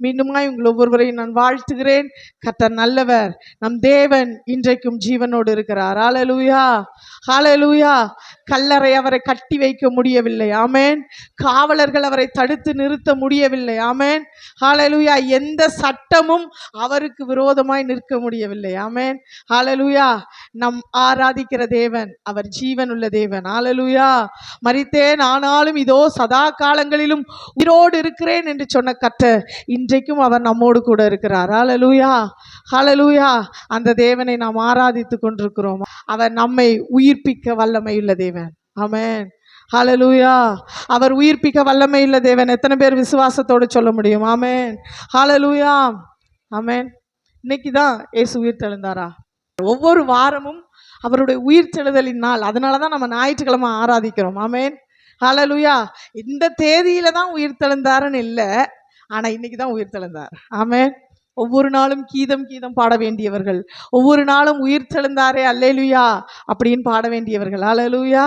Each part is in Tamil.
மீண்டுமாய் உங்கள் ஒவ்வொருவரையும் நான் வாழ்த்துகிறேன். கர்த்தர் நல்லவர். நம் தேவன் இன்றைக்கும் ஜீவனோடு இருக்கிறார். ஹல்லேலூயா, ஹல்லேலூயா. கல்லறை அவரை கட்டி வைக்க முடியவில்லை. ஆமென். காவலர்கள் அவரை தடுத்து நிறுத்த முடியவில்லை. ஆமென். ஹல்லேலூயா. எந்த சட்டமும் அவருக்கு விரோதமாய் நிற்க முடியவில்லை. ஆமென். ஹல்லேலூயா. நம் ஆராதிக்கிற தேவன் அவர் ஜீவனுள்ள தேவன். ஹல்லேலூயா. மரித்தேன் ஆனாலும் இதோ சதா காலங்களிலும் உயிரோடு இருக்கிறேன் என்று சொன்ன கர்த்தர் இன்றைக்கும் அவர் நம்மோடு கூட இருக்கிறார். ஹல்லேலூயா, ஹல்லேலூயா. அந்த தேவனை நாம் ஆராதித்துக் கொண்டிருக்கிறோம். அவர் நம்மை உயிர்ப்பிக்க வல்லமையுள்ள தேவன். ஆமென். ஹல்லேலூயா. அவர் உயிர்ப்பிக்க வல்லமையுள்ள தேவன். எத்தனை பேர் விசுவாசத்தோடு சொல்ல முடியும்? ஆமென், ஹல்லேலூயா, ஆமென். இன்னைக்கு தான் இயேசு உயிர் தெழுந்தாரா? ஒவ்வொரு வாரமும் அவருடைய உயிர்த்தெழுதலின் நாள். அதனால தான் நம்ம ஞாயிற்றுக்கிழமை ஆராதிக்கிறோம். ஆமென், ஹல்லேலூயா. இந்த தேதியில தான் உயிர்த்தெழுந்தாருன்னு இல்லை, ஆனால் இன்னைக்கு தான் உயிர்த்தெழுந்தார். ஆமென். ஒவ்வொரு நாளும் கீதம் பாட வேண்டியவர்கள், ஒவ்வொரு நாளும் உயிர்த்தெழுந்தாரே அல்லேலூயா அப்படின்னு பாட வேண்டியவர்கள். ஹல்லேலூயா,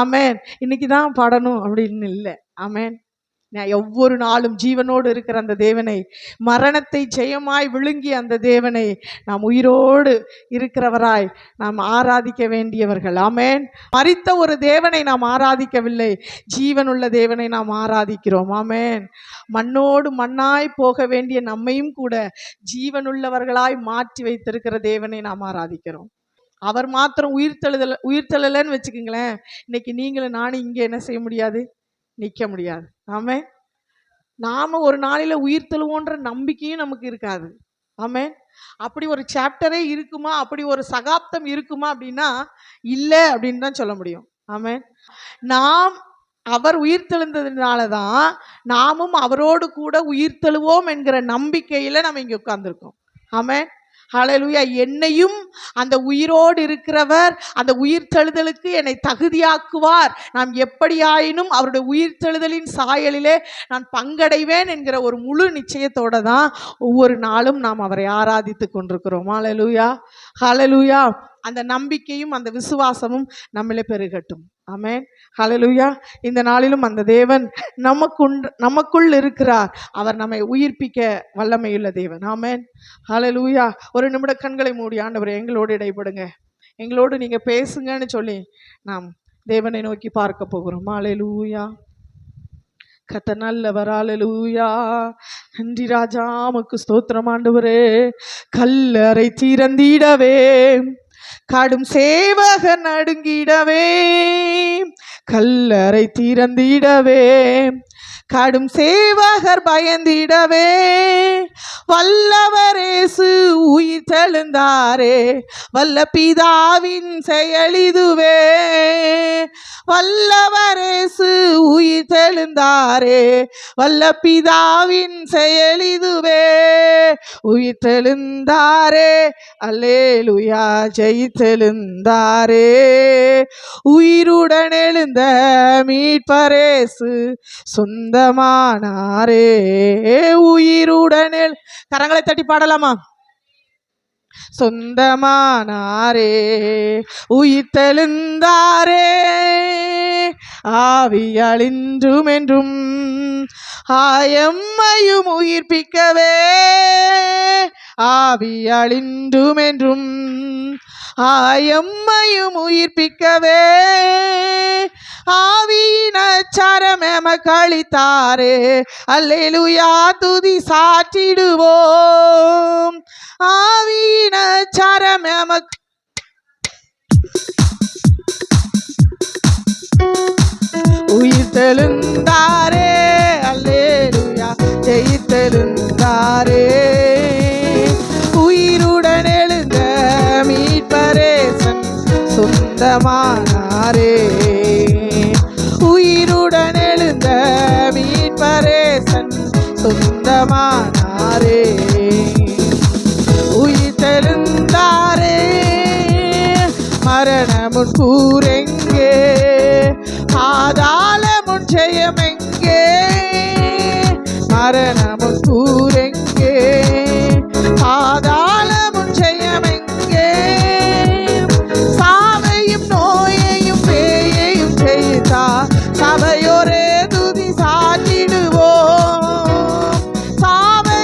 ஆமென். இன்னைக்கு தான் பாடணும் அப்படின்னு இல்லை. ஆமென். ஒவ்வொரு நாளும் ஜீவனோடு இருக்கிற அந்த தேவனை, மரணத்தை ஜெயமாய் விழுங்கி அந்த தேவனை நாம் உயிரோடு இருக்கிறவராய் நாம் ஆராதிக்க வேண்டியவர்கள். ஆமென். மரித்த ஒரு தேவனை நாம் ஆராதிக்கவில்லை, ஜீவனுள்ள தேவனை நாம் ஆராதிக்கிறோம். ஆமென். மண்ணோடு மண்ணாய் போக வேண்டிய நம்மையும் கூட ஜீவனுள்ளவர்களாய் மாற்றி வைத்திருக்கிற தேவனை நாம் ஆராதிக்கிறோம். அவர் மாத்திரம் உயிர்த்தெழலன்னு வச்சுக்கோங்களேன், இன்னைக்கு நீங்களும் நானும் இங்கே என்ன செய்ய முடியாது? நிற்க முடியாது. ஆமென். நாம ஒரு நாளில் உயிர் தெழுவோன்ற நம்பிக்கையும் நமக்கு இருக்காது. ஆமென். அப்படி ஒரு சாப்டரே இருக்குமா, அப்படி ஒரு சகாப்தம் இருக்குமா அப்படின்னா இல்லை அப்படின்னு தான் சொல்ல முடியும். ஆமென். நாம் அவர் உயிர் தெழுந்ததுனால தான் நாமும் அவரோடு கூட உயிர் தெழுவோம் என்கிற நம்பிக்கையில் நம்ம இங்கே உட்கார்ந்துருக்கோம். ஆமென், ஹல்லேலூயா. என்னையும் அந்த உயிரோடு இருக்கிறவர் அந்த உயிர்த்தெழுதலுக்கு என்னை தகுதியாக்குவார். நாம் எப்படியாயினும் அவருடைய உயிர்த்தெழுதலின் சாயலிலே நான் பங்கடைவேன் என்கிற ஒரு முழு நிச்சயத்தோடு தான் ஒவ்வொரு நாளும் நாம் அவரை ஆராதித்து கொண்டிருக்கிறோம். ஹல்லேலூயா, ஹல்லேலூயா. அந்த நம்பிக்கையும் அந்த விசுவாசமும் நம்மளே பெருகட்டும். ஆமென், ஹல்லேலூயா. இந்த நாளிலும் அந்த தேவன் நமக்குள் இருக்கிறார். அவர் நம்மை உயிர்ப்பிக்க வல்லமையுள்ள தேவன். ஆமென், ஹல்லேலூயா. ஒரு நிமிட கண்களை மூடி ஆண்டவரே எங்களோடு இடைப்படுங்க, எங்களோடு நீங்க பேசுங்கன்னு சொல்லி நாம் தேவனை நோக்கி பார்க்க போகிறோம். ஹல்லேலூயா. கர்த்தர் நல்லவர். ஹல்லேலூயா. நன்றி ராஜா, உமக்கு ஸ்தோத்திரம் ஆண்டவரே. கல்லறை திறந்திடவே கடும் சேவகர் நடுங்கிடவே, கல்லறை திறந்திடவே கடும் சேவகர் பயந்திடவே, வல்லவர் இயேசு உயிர் தெழுந்தாரே, வல்ல பிதாவின் செயலிதுவே. வல்லவர் இயேசு உயிர் தெழுந்தாரே, வல்ல பிதாவின் செயலிதுவே. உயிர் தெழுந்தாரே, அல்லேலூயா, ஜெயித்தெழுந்தாரே. உயிருடன் எழுந்த மீட்பரேசு சொந்தமானாரே. உயிருடன் கரங்களை தட்டி பாடலாமா? சொந்தமானாரே, உயிர்த்தெழுந்தாரே, ஆவியால் இன்றும் என்றும் ஆயம்மையும் உயிர்ப்பிக்கவே, ஆவியால் இன்றும் என்றும் ஆயம்மையும் உயிர்ப்பிக்கவே, ஆவியின் அச்சாரம் எமக்கு அளித்தாரே. அல்லேலூயா, துதி சாற்றிடுவோம். ஆவியின் அச்சாரம் எமக்கு உயிர் தெழுந்தாரே. அல்லேலூயா, ஜெயித்தெழுந்தாரே. உயிருடன் எழுந்த மீட்பரேசன் சொந்தமானாரே. உயிருடன் எழுந்த மீட்பரேசன் சொந்தமானாரே. உயிர் தெழுந்தாரே, மரணமுன் கூரெங்கே, பாதாளமுன் ஜெயமெங்கே, மரணமுன் கூரெங்கே, பாதாளமுன் ஜெயமெங்கே. சாவையும் நோயையும் பேயையும் ஜெயித்தா சபையோரே துதி சாற்றிடுவோம். சாவை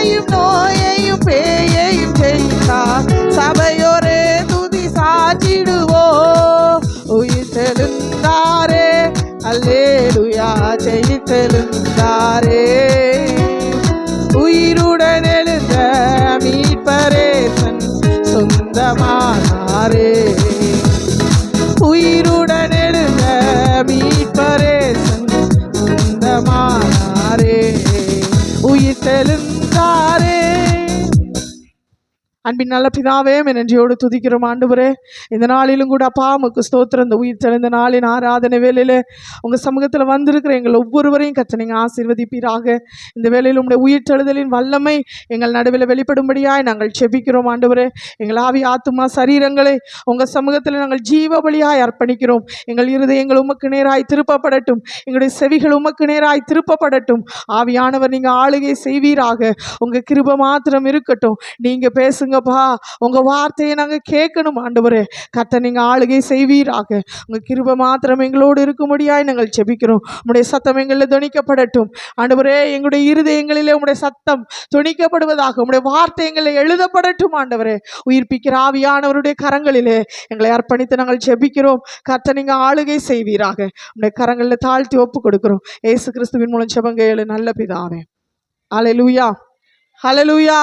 அல்லேலூயா ஜெயித்தெழுந்தாரே. உயிருடன் எழுந்த மீட்பரேசன் சொந்தமானாரே. உயிருடன் எழுந்த மீட்பரேசன் சொந்தமானாரே. உயிர் தெழுந்தாரே. அன்பின் நல்ல பிதாவே, நன்றியோடு துதிக்கிறோம் ஆண்டவரே. இந்த நாளிலும் கூட அப்பா உமக்கு ஸ்தோத்திரம். இந்த உயிர் தெழுந்த நாளின் ஆராதனை வேலையில் உங்கள் சமூகத்தில் வந்திருக்கிற எங்கள் ஒவ்வொருவரையும் கர்த்தர் நீங்கள் ஆசீர்வதிப்பீராக. இந்த வேளையில் உங்களுடைய உயிர் தெழுதலின் வல்லமை எங்கள் நடுவில் வெளிப்படும்படியாய் நாங்கள் செபிக்கிறோம் ஆண்டவரே. எங்கள் ஆவி ஆத்துமா சரீரங்களை உங்கள் சமூகத்தில் நாங்கள் ஜீவ பலியாய் அர்ப்பணிக்கிறோம். எங்கள் இருதயங்கள் உமக்கு நேராய் திருப்பப்படட்டும். எங்களுடைய செவிகள் உமக்கு நேராய் திருப்பப்படட்டும். ஆவியானவர் நீங்கள் ஆளுகை செய்வீராக. உங்கள் கிருபை மாத்திரம் இருக்கட்டும். நீங்கள் பேசுங்க பா. உங்க வார்த்தையை நாங்க கேட்கணும் ஆண்டவரே. கர்த்தர் நீங்க ஆளுகை செய்வீராக. உங்க கிருபை மாத்திரம் எங்களோடு இருக்கும்படியாய் நாங்கள் செபிக்கிறோம். உங்களுடைய சத்தம் எங்களில் துணிக்கப்படட்டும் ஆண்டவரே. எங்களுடைய இருதயங்களிலே உங்களுடைய சத்தம் துணிக்கப்படுவதாக. உங்களுடைய வார்த்தை எங்களை எழுதப்படட்டும் ஆண்டவரே. உயிர்ப்பிக்கிற ஆவியானவருடைய கரங்களிலே எங்களை அர்ப்பணித்து நாங்கள் செபிக்கிறோம். கர்த்தர் நீங்க ஆளுகை செய்வீராக. உங்களுடைய கரங்களில் தாழ்த்தி ஒப்பு கொடுக்கிறோம். இயேசு கிறிஸ்துவின் மூலம் செபங்க ஏழு நல்ல பிதாவே. ஹல்லேலூயா, ஹல்லேலூயா.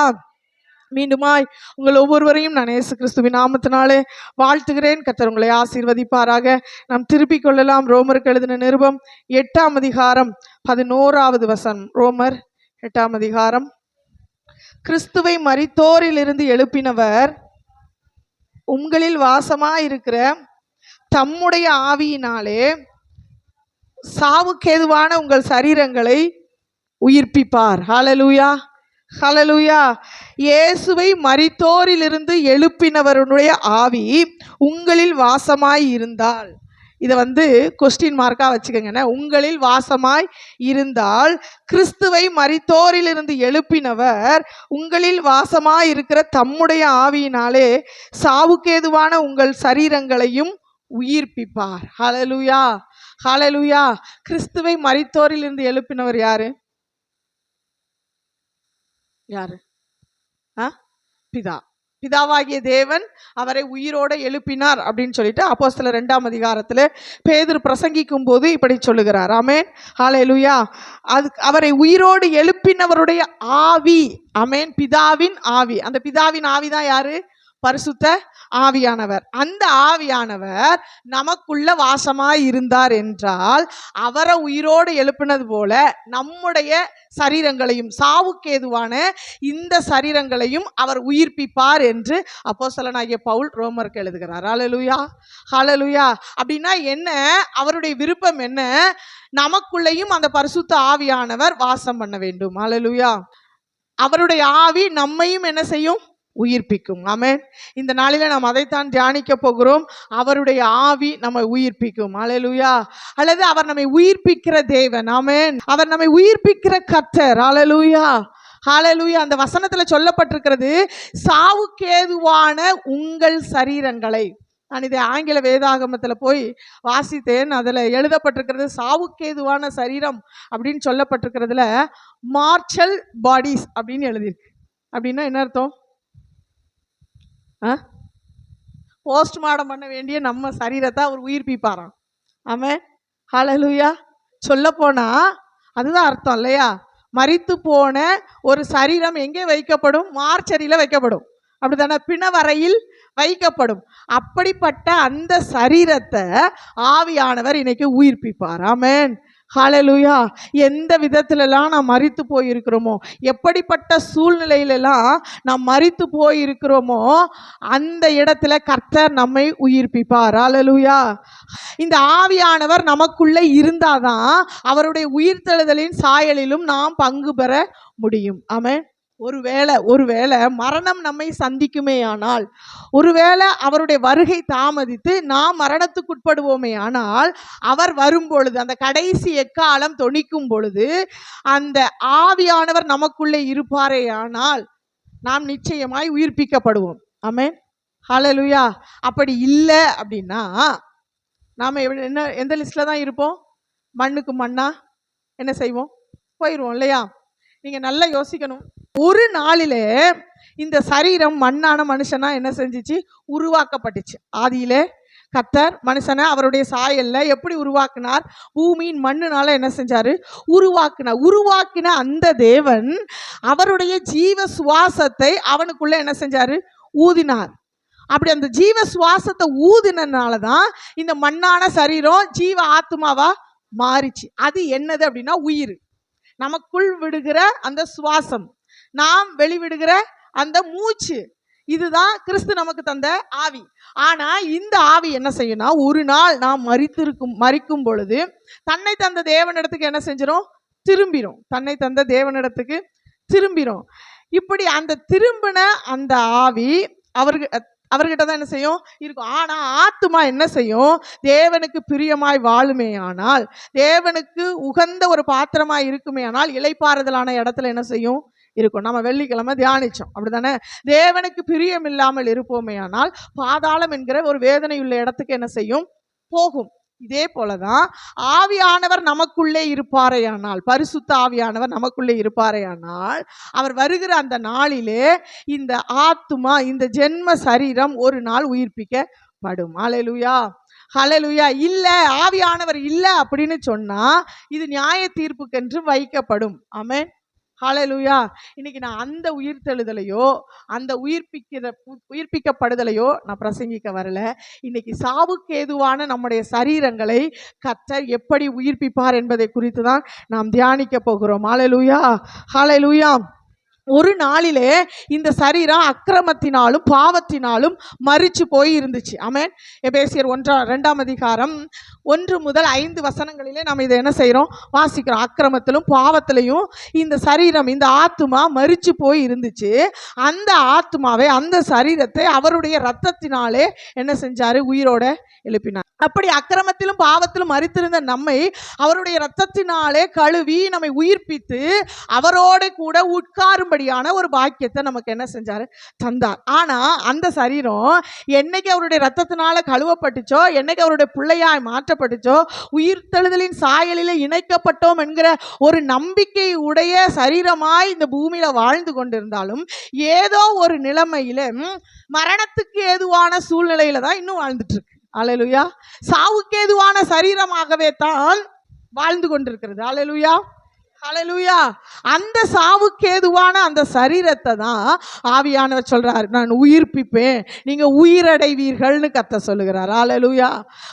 மீண்டுமாய் உங்கள் ஒவ்வொருவரையும் நான் இயேசு கிறிஸ்துவின் நாமத்தினாலே வாழ்த்துகிறேன். கர்த்தர் உங்களை ஆசீர்வதிப்பாராக. நாம் திருப்பிக் கொள்ளலாம். ரோமருக்கு எழுதின நிருபம் 8ஆம் அதிகாரம் 11வது வசனம். ரோமர் 8ஆம் அதிகாரம். கிறிஸ்துவை மரித்தோரிலிருந்து எழுப்பினவர் உங்களில் வாசமாயிருக்கிற தம்முடைய ஆவியினாலே சாவுக்கேதுவான உங்கள் சரீரங்களை உயிர்ப்பிப்பார். ஹல்லேலூயா, ஹல்லேலூயா. இயேசுவை மரித்தோரிலிருந்து எழுப்பினவருடைய ஆவி உங்களில் வாசமாய் இருந்தால், இதை கொஸ்டின் மார்க்காக வச்சுக்கோங்க. உங்களில் வாசமாய் இருந்தால், கிறிஸ்துவை மரித்தோரிலிருந்து எழுப்பினவர் உங்களில் வாசமாய் இருக்கிற தம்முடைய ஆவியினாலே சாவுக்கேதுவான உங்கள் சரீரங்களையும் உயிர்ப்பிப்பார். ஹல்லேலூயா, ஹல்லேலூயா. கிறிஸ்துவை மரித்தோரிலிருந்து எழுப்பினவர் யாரு? யாரு? பிதா. பிதாவாகிய தேவன் அவரை உயிரோட எழுப்பினார் அப்படின்னு சொல்லிட்டு அப்போஸ்தலர் 2ஆம் அதிகாரத்தில் பேதுரு பிரசங்கிக்கும் போது இப்படி சொல்லுகிறார். ஆமென், ஹல்லேலூயா. அவரை உயிரோடு எழுப்பினவருடைய ஆவி. ஆமென். பிதாவின் ஆவி. அந்த பிதாவின் ஆவி தான் யாரு? பரிசுத்த ஆவியானவர். அந்த ஆவியானவர் நமக்குள்ள வாசமாய் இருந்தார் என்றால், அவரை உயிரோடு எழுப்பினது போல நம்முடைய சரீரங்களையும், சாவுக்கேதுவான இந்த சரீரங்களையும் அவர் உயிர்ப்பிப்பார் என்று அப்போஸ்தலனாகிய பவுல் ரோமருக்கு எழுதுகிறார். ஹல்லேலூயா, ஹல்லேலூயா. அப்படின்னா என்ன? அவருடைய விருப்பம் என்ன? நமக்குள்ளேயும் அந்த பரிசுத்த ஆவியானவர் வாசம் பண்ண வேண்டும். ஹல்லேலூயா. அவருடைய ஆவி நம்மையும் என்ன செய்யும்? உயிர்ப்பிக்கும். ஆமென். இந்த நாளில நாம் அதைத்தான் தியானிக்க போகிறோம். அவருடைய ஆவி நம்மை உயிர்ப்பிக்கும். ஹல்லேலூயா. அல்லது அவர் நம்மை உயிர்ப்பிக்கிற தேவன். ஆமென். அவர் நம்மை உயிர்ப்பிக்கிற கர்த்தர். ஹல்லேலூயா, ஹல்லேலூயா. அந்த வசனத்துல சொல்லப்பட்டிருக்கிறது, சாவுக்கேதுவான உங்கள் சரீரங்களை. நான் இதை ஆங்கில வேதாகமத்தில் போய் வாசித்தேன். அதில் எழுதப்பட்டிருக்கிறது சாவுக்கேதுவான சரீரம் அப்படின்னு சொல்லப்பட்டிருக்கிறதுல மார்ஷல் பாடிஸ் அப்படின்னு எழுதியிருக்கு. அப்படின்னா என்ன அர்த்தம்? போஸ்ட்மார்ட்டம் பண்ண வேண்டிய நம்ம சரீரத்தை அவர் உயிர்ப்பிப்பாராம். ஆமென், ஹல்லேலூயா. சொல்ல போனா அதுதான் அர்த்தம் இல்லையா? மரித்து போன ஒரு சரீரம் எங்கே வைக்கப்படும்? மார்ச்சரியில் வைக்கப்படும். அப்படித்தானே? பிணவரையில் வைக்கப்படும். அப்படிப்பட்ட அந்த சரீரத்தை ஆவியானவர் இன்னைக்கு உயிர்ப்பிப்பார். ஆமென், ஹல்லேலூயா. எந்த விதத்திலெல்லாம் நாம் மரித்து போயிருக்கிறோமோ, எப்படிப்பட்ட சூழ்நிலையிலெல்லாம் நாம் மரித்து போயிருக்கிறோமோ, அந்த இடத்துல கர்த்தர் நம்மை உயிர்ப்பிப்பார். ஹல்லேலூயா. இந்த ஆவியானவர் நமக்குள்ளே இருந்தாதான் அவருடைய உயிர்த்தெழுதலின் சாயலிலும் நாம் பங்கு பெற முடியும். ஆமென். ஒருவேளை மரணம் நம்மை சந்திக்குமே ஆனால், ஒருவேளை அவருடைய வருகை தாமதித்து நாம் மரணத்துக்குட்படுவோமே ஆனால், அவர் வரும்பொழுது, அந்த கடைசி எக்காலம் தொனிக்கும் பொழுது அந்த ஆவியானவர் நமக்குள்ளே இருப்பாரே ஆனால் நாம் நிச்சயமாய் உயிர்ப்பிக்கப்படுவோம். ஆமென், ஹல்லேலூயா. அப்படி இல்லை அப்படின்னா நாம் எந்த லிஸ்ட்ல தான் இருப்போம்? மண்ணுக்கு மண்ணா என்ன செய்வோம்? போயிடுவோம் இல்லையா? நீங்கள் நல்லா யோசிக்கணும். ஒரு நாளிலே இந்த சரீரம் மண்ணான மனுஷனா என்ன செஞ்சிச்சு? உருவாக்கப்பட்டுச்சு. ஆதியிலே கர்த்தர் மனுஷனை அவருடைய சாயல்ல எப்படி உருவாக்கினார்? பூமியின் மண்ணுனால என்ன செஞ்சாரு? உருவாக்கின அந்த தேவன் அவருடைய ஜீவ சுவாசத்தை அவனுக்குள்ள என்ன செஞ்சாரு? ஊதினார். அப்படி அந்த ஜீவ சுவாசத்தை ஊதினால தான் இந்த மண்ணான சரீரம் ஜீவ ஆத்மாவா மாறிச்சு. அது என்னது அப்படின்னா உயிர். நமக்குள் விடுகிற அந்த சுவாசம், நாம் வெளிவிடுகிற அந்த மூச்சு, இதுதான் கிறிஸ்து நமக்கு தந்த ஆவி. ஆனா இந்த ஆவி என்ன செய்யணும்? ஒரு நாள் நாம் மரிக்கும் பொழுது தன்னை தந்த தேவனிடத்துக்கு என்ன செஞ்சிடும்? திரும்பிடும். தன்னை தந்த தேவனிடத்துக்கு திரும்பிடும். இப்படி அந்த திரும்பின அந்த ஆவி அவர்கிட்ட தான் என்ன செய்யும்? இருக்கும். ஆனா ஆத்துமா என்ன செய்யும்? தேவனுக்கு பிரியமாய் வாழுமே ஆனால், தேவனுக்கு உகந்த ஒரு பாத்திரமாய் இருக்குமே ஆனால், இளைப்பாறுதலான இடத்துல என்ன செய்யும்? இருக்கும். நம்ம வெள்ளிக்கிழமை தியானிச்சோம், அப்படித்தானே? தேவனுக்கு பிரியம் இல்லாமல் இருப்போமே ஆனால் பாதாளம் என்கிற ஒரு வேதனையுள்ள இடத்துக்கு என்ன செய்யும்? போகும். இதே போலதான் ஆவியானவர் நமக்குள்ளே இருப்பாரையானால், பரிசுத்த ஆவியானவர் நமக்குள்ளே இருப்பாரையானால், அவர் வருகிற அந்த நாளிலே இந்த ஆத்துமா, இந்த ஜென்ம சரீரம் ஒரு நாள் உயிர்ப்பிக்கப்படும். ஹல்லேலூயா, ஹல்லேலூயா. இல்ல, ஆவியானவர் இல்ல அப்படின்னு சொன்னா இது நியாய தீர்ப்புக்கென்று வைக்கப்படும். ஆமென், ஹல்லேலூயா. இன்னைக்கு நான் அந்த உயிர்த்தெழுதலையோ அந்த உயிர்ப்பிக்கப்படுதலையோ நான் பிரசங்கிக்க வரல. இன்னைக்கு சாவுக்கு ஏதுவான நம்முடைய சரீரங்களை கர்த்தர் எப்படி உயிர்ப்பிப்பார் என்பதை குறித்து தான் நாம் தியானிக்க போகிறோம். ஹல்லேலூயா, ஹல்லேலூயா. ஒரு நாளிலே இந்த சரீரம் அக்கிரமத்தினாலும் பாவத்தினாலும் மரிச்சு போய் இருந்துச்சு. ஆமென். எபேசியர் 1-2 அதிகாரம் 1 முதல் 5 வசனங்களிலே நாம் இதை என்ன செய்கிறோம்? வாசிக்கிறோம். அக்கிரமத்திலும் பாவத்திலையும் இந்த சரீரம், இந்த ஆத்துமா மரிச்சு போய் இருந்துச்சு. அந்த ஆத்துமாவை, அந்த சரீரத்தை அவருடைய இரத்தத்தினாலே என்ன செஞ்சாரு? உயிரோட எழுப்பினார். அப்படி அக்கிரமத்திலும் பாவத்திலும் மரித்திருந்த நம்மை அவருடைய இரத்தத்தினாலே கழுவி நம்மை உயிர்ப்பித்து அவரோட கூட உட்காரும்படியான ஒரு பாக்கியத்தை நமக்கு என்ன செஞ்சாரு? தந்தார். ஆனா அந்த சரீரம் என்னைக்கு அவருடைய இரத்தத்தினால கழுவப்பட்டுச்சோ, என்னைக்கு அவருடைய பிள்ளையாய் மாற்றப்பட்டுச்சோ, உயிர்த்தெழுதலின் சாயலிலே இணைக்கப்பட்டோம் என்கிற ஒரு நம்பிக்கை உடைய சரீரமாய் இந்த பூமியில வாழ்ந்து கொண்டிருந்தாலும் ஏதோ ஒரு நிலைமையில மரணத்துக்கு ஏதுவான சூழ்நிலையில தான் இன்னும் வாழ்ந்துட்டு இருக்கு. ஹல்லேலூயா. சாவுக்கு ஏதுவான சரீரமாகவே தான் வாழ்ந்து கொண்டிருக்கிறது. ஹல்லேலூயா, ஹல்லேலூயா. அந்த சாவுக்கு ஏதுவான அந்த சரீரத்தை தான் ஆவியானவர் சொல்றாரு, நான் உயிர்ப்பிப்பேன், நீங்க உயிரடைவீர்கள்னு கர்த்தர் சொல்லுகிறார். ஹல்லேலூயா,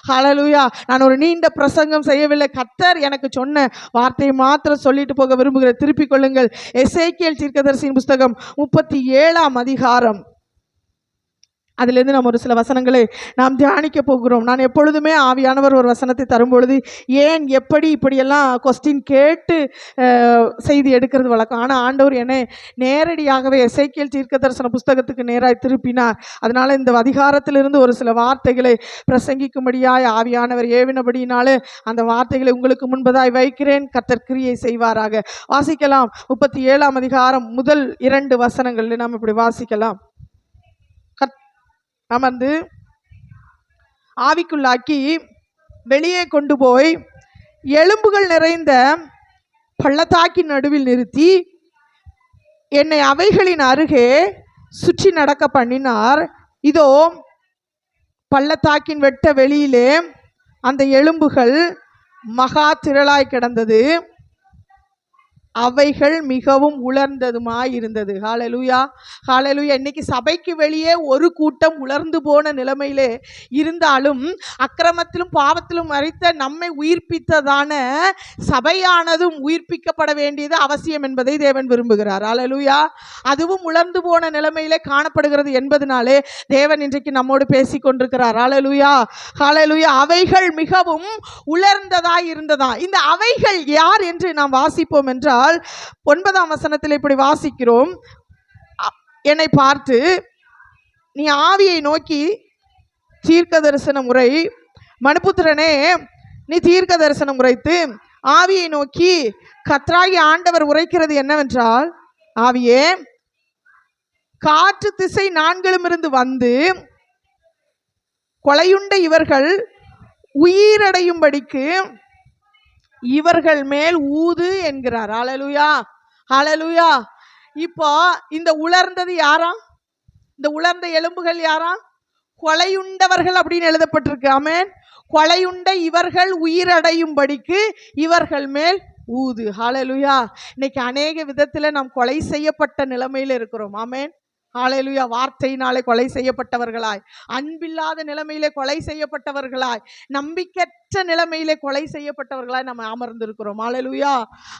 ஹல்லேலூயா. நான் ஒரு நீண்ட பிரசங்கம் செய்யவில்லை. கர்த்தர் எனக்கு சொன்ன வார்த்தையை மாத்திரம் சொல்லிட்டு போக விரும்புகிறேன். திருப்பிக் கொள்ளுங்கள். எசேக்கியேல் தீர்க்கதரிசியின் புஸ்தகம் 37 அதிகாரம், அதிலிருந்து நம்ம ஒரு சில வசனங்களை நாம் தியானிக்க போகிறோம். நான் எப்பொழுதுமே ஆவியானவர் ஒரு வசனத்தை தரும்பொழுது ஏன் எப்படி இப்படியெல்லாம் கொஸ்டின் கேட்டு செய்தி எடுக்கிறது வழக்கம். ஆனால் ஆண்டவர் என்னை நேரடியாகவே எசேக்கியேல் தீர்க்கதரிசன புஸ்தகத்துக்கு நேராக திருப்பினார். அதனால் இந்த அதிகாரத்திலிருந்து ஒரு சில வார்த்தைகளை பிரசங்கிக்கும்படியாய் ஆவியானவர் ஏவினபடினாலே அந்த வார்த்தைகளை உங்களுக்கு முன்பதாய் வைக்கிறேன். கர்த்தர் கிரியை செய்வாராக. வாசிக்கலாம். 37 அதிகாரம் முதல் 2 வசனங்களில் நாம் இப்படி வாசிக்கலாம். அமர்ந்து ஆவிக்குள்ளாக்கி வெளியே கொண்டு போய் எலும்புகள் நிறைந்த பள்ளத்தாக்கின் நடுவில் நிறுத்தி என்னை அவைகளின் அருகே சுற்றி நடக்க பண்ணினார். இதோ பள்ளத்தாக்கின் வெட்ட வெளியிலே அந்த எலும்புகள் மகா திரளாய் கிடந்தது, அவைகள் மிகவும் உலர்ந்ததுமாய் இருந்தது. ஹல்லேலூயா, ஹல்லேலூயா. இன்னைக்கு சபைக்கு வெளியே ஒரு கூட்டம் உலர்ந்து போன நிலைமையிலே இருந்தாலும் அக்கிரமத்திலும் பாவத்திலும் மரித்த நம்மை உயிர்ப்பித்ததான சபையானதும் உயிர்ப்பிக்கப்பட வேண்டியது அவசியம் என்பதை தேவன் விரும்புகிறார். ஹல்லேலூயா. அதுவும் உலர்ந்து போன நிலைமையிலே காணப்படுகிறது என்பதனாலே தேவன் இன்றைக்கு நம்மோடு பேசி கொண்டிருக்கிறார். ஹல்லேலூயா, ஹல்லேலூயா. அவைகள் மிகவும் உலர்ந்ததாய் இருந்ததா. இந்த அவைகள் யார் என்று நாம் வாசிப்போம் என்றால் 9 வசனத்தில் இப்படி வாசிக்கிறோம். என்னை பார்த்து நீ ஆவியை நோக்கி தீர்க்க தரிசனம் உரை, மனுபுத்திரனே நீ தீர்க்க தரிசனம் உரைத்து ஆவியை நோக்கி கர்த்தராகிய ஆண்டவர் உரைக்கிறது என்னவென்றால், ஆவியே காற்று திசை நான்கிலும் இருந்து வந்து கொலையுண்ட இவர்கள் உயிரடையும்படிக்கு இவர்கள் மேல் ஊது என்கிறார். ஹல்லேலூயா, ஹல்லேலூயா. இப்போ இந்த உலர்ந்தது யாரா? இந்த உலர்ந்த எலும்புகள் யாரா? கொலையுண்டவர்கள் அப்படின்னு எழுதப்பட்டிருக்கு. ஆமென். கொலையுண்ட இவர்கள் உயிரடையும்படிக்கு இவர்கள் மேல் ஊது. ஹல்லேலூயா. இன்னைக்கு அநேக விதத்துல நாம் கொலை செய்யப்பட்ட நிலைமையில இருக்கிறோம். ஆமென். ஹல்லேலூயா. வார்த்தையினாலே கொலை செய்யப்பட்டவர்களாய், அன்பில்லாத நிலைமையிலே கொலை செய்யப்பட்டவர்களாய், நம்பிக்கையற்ற நிலைமையிலே கொலை செய்யப்பட்டவர்களாய் நம்ம அமர்ந்திருக்கிறோம். ஹல்லேலூயா.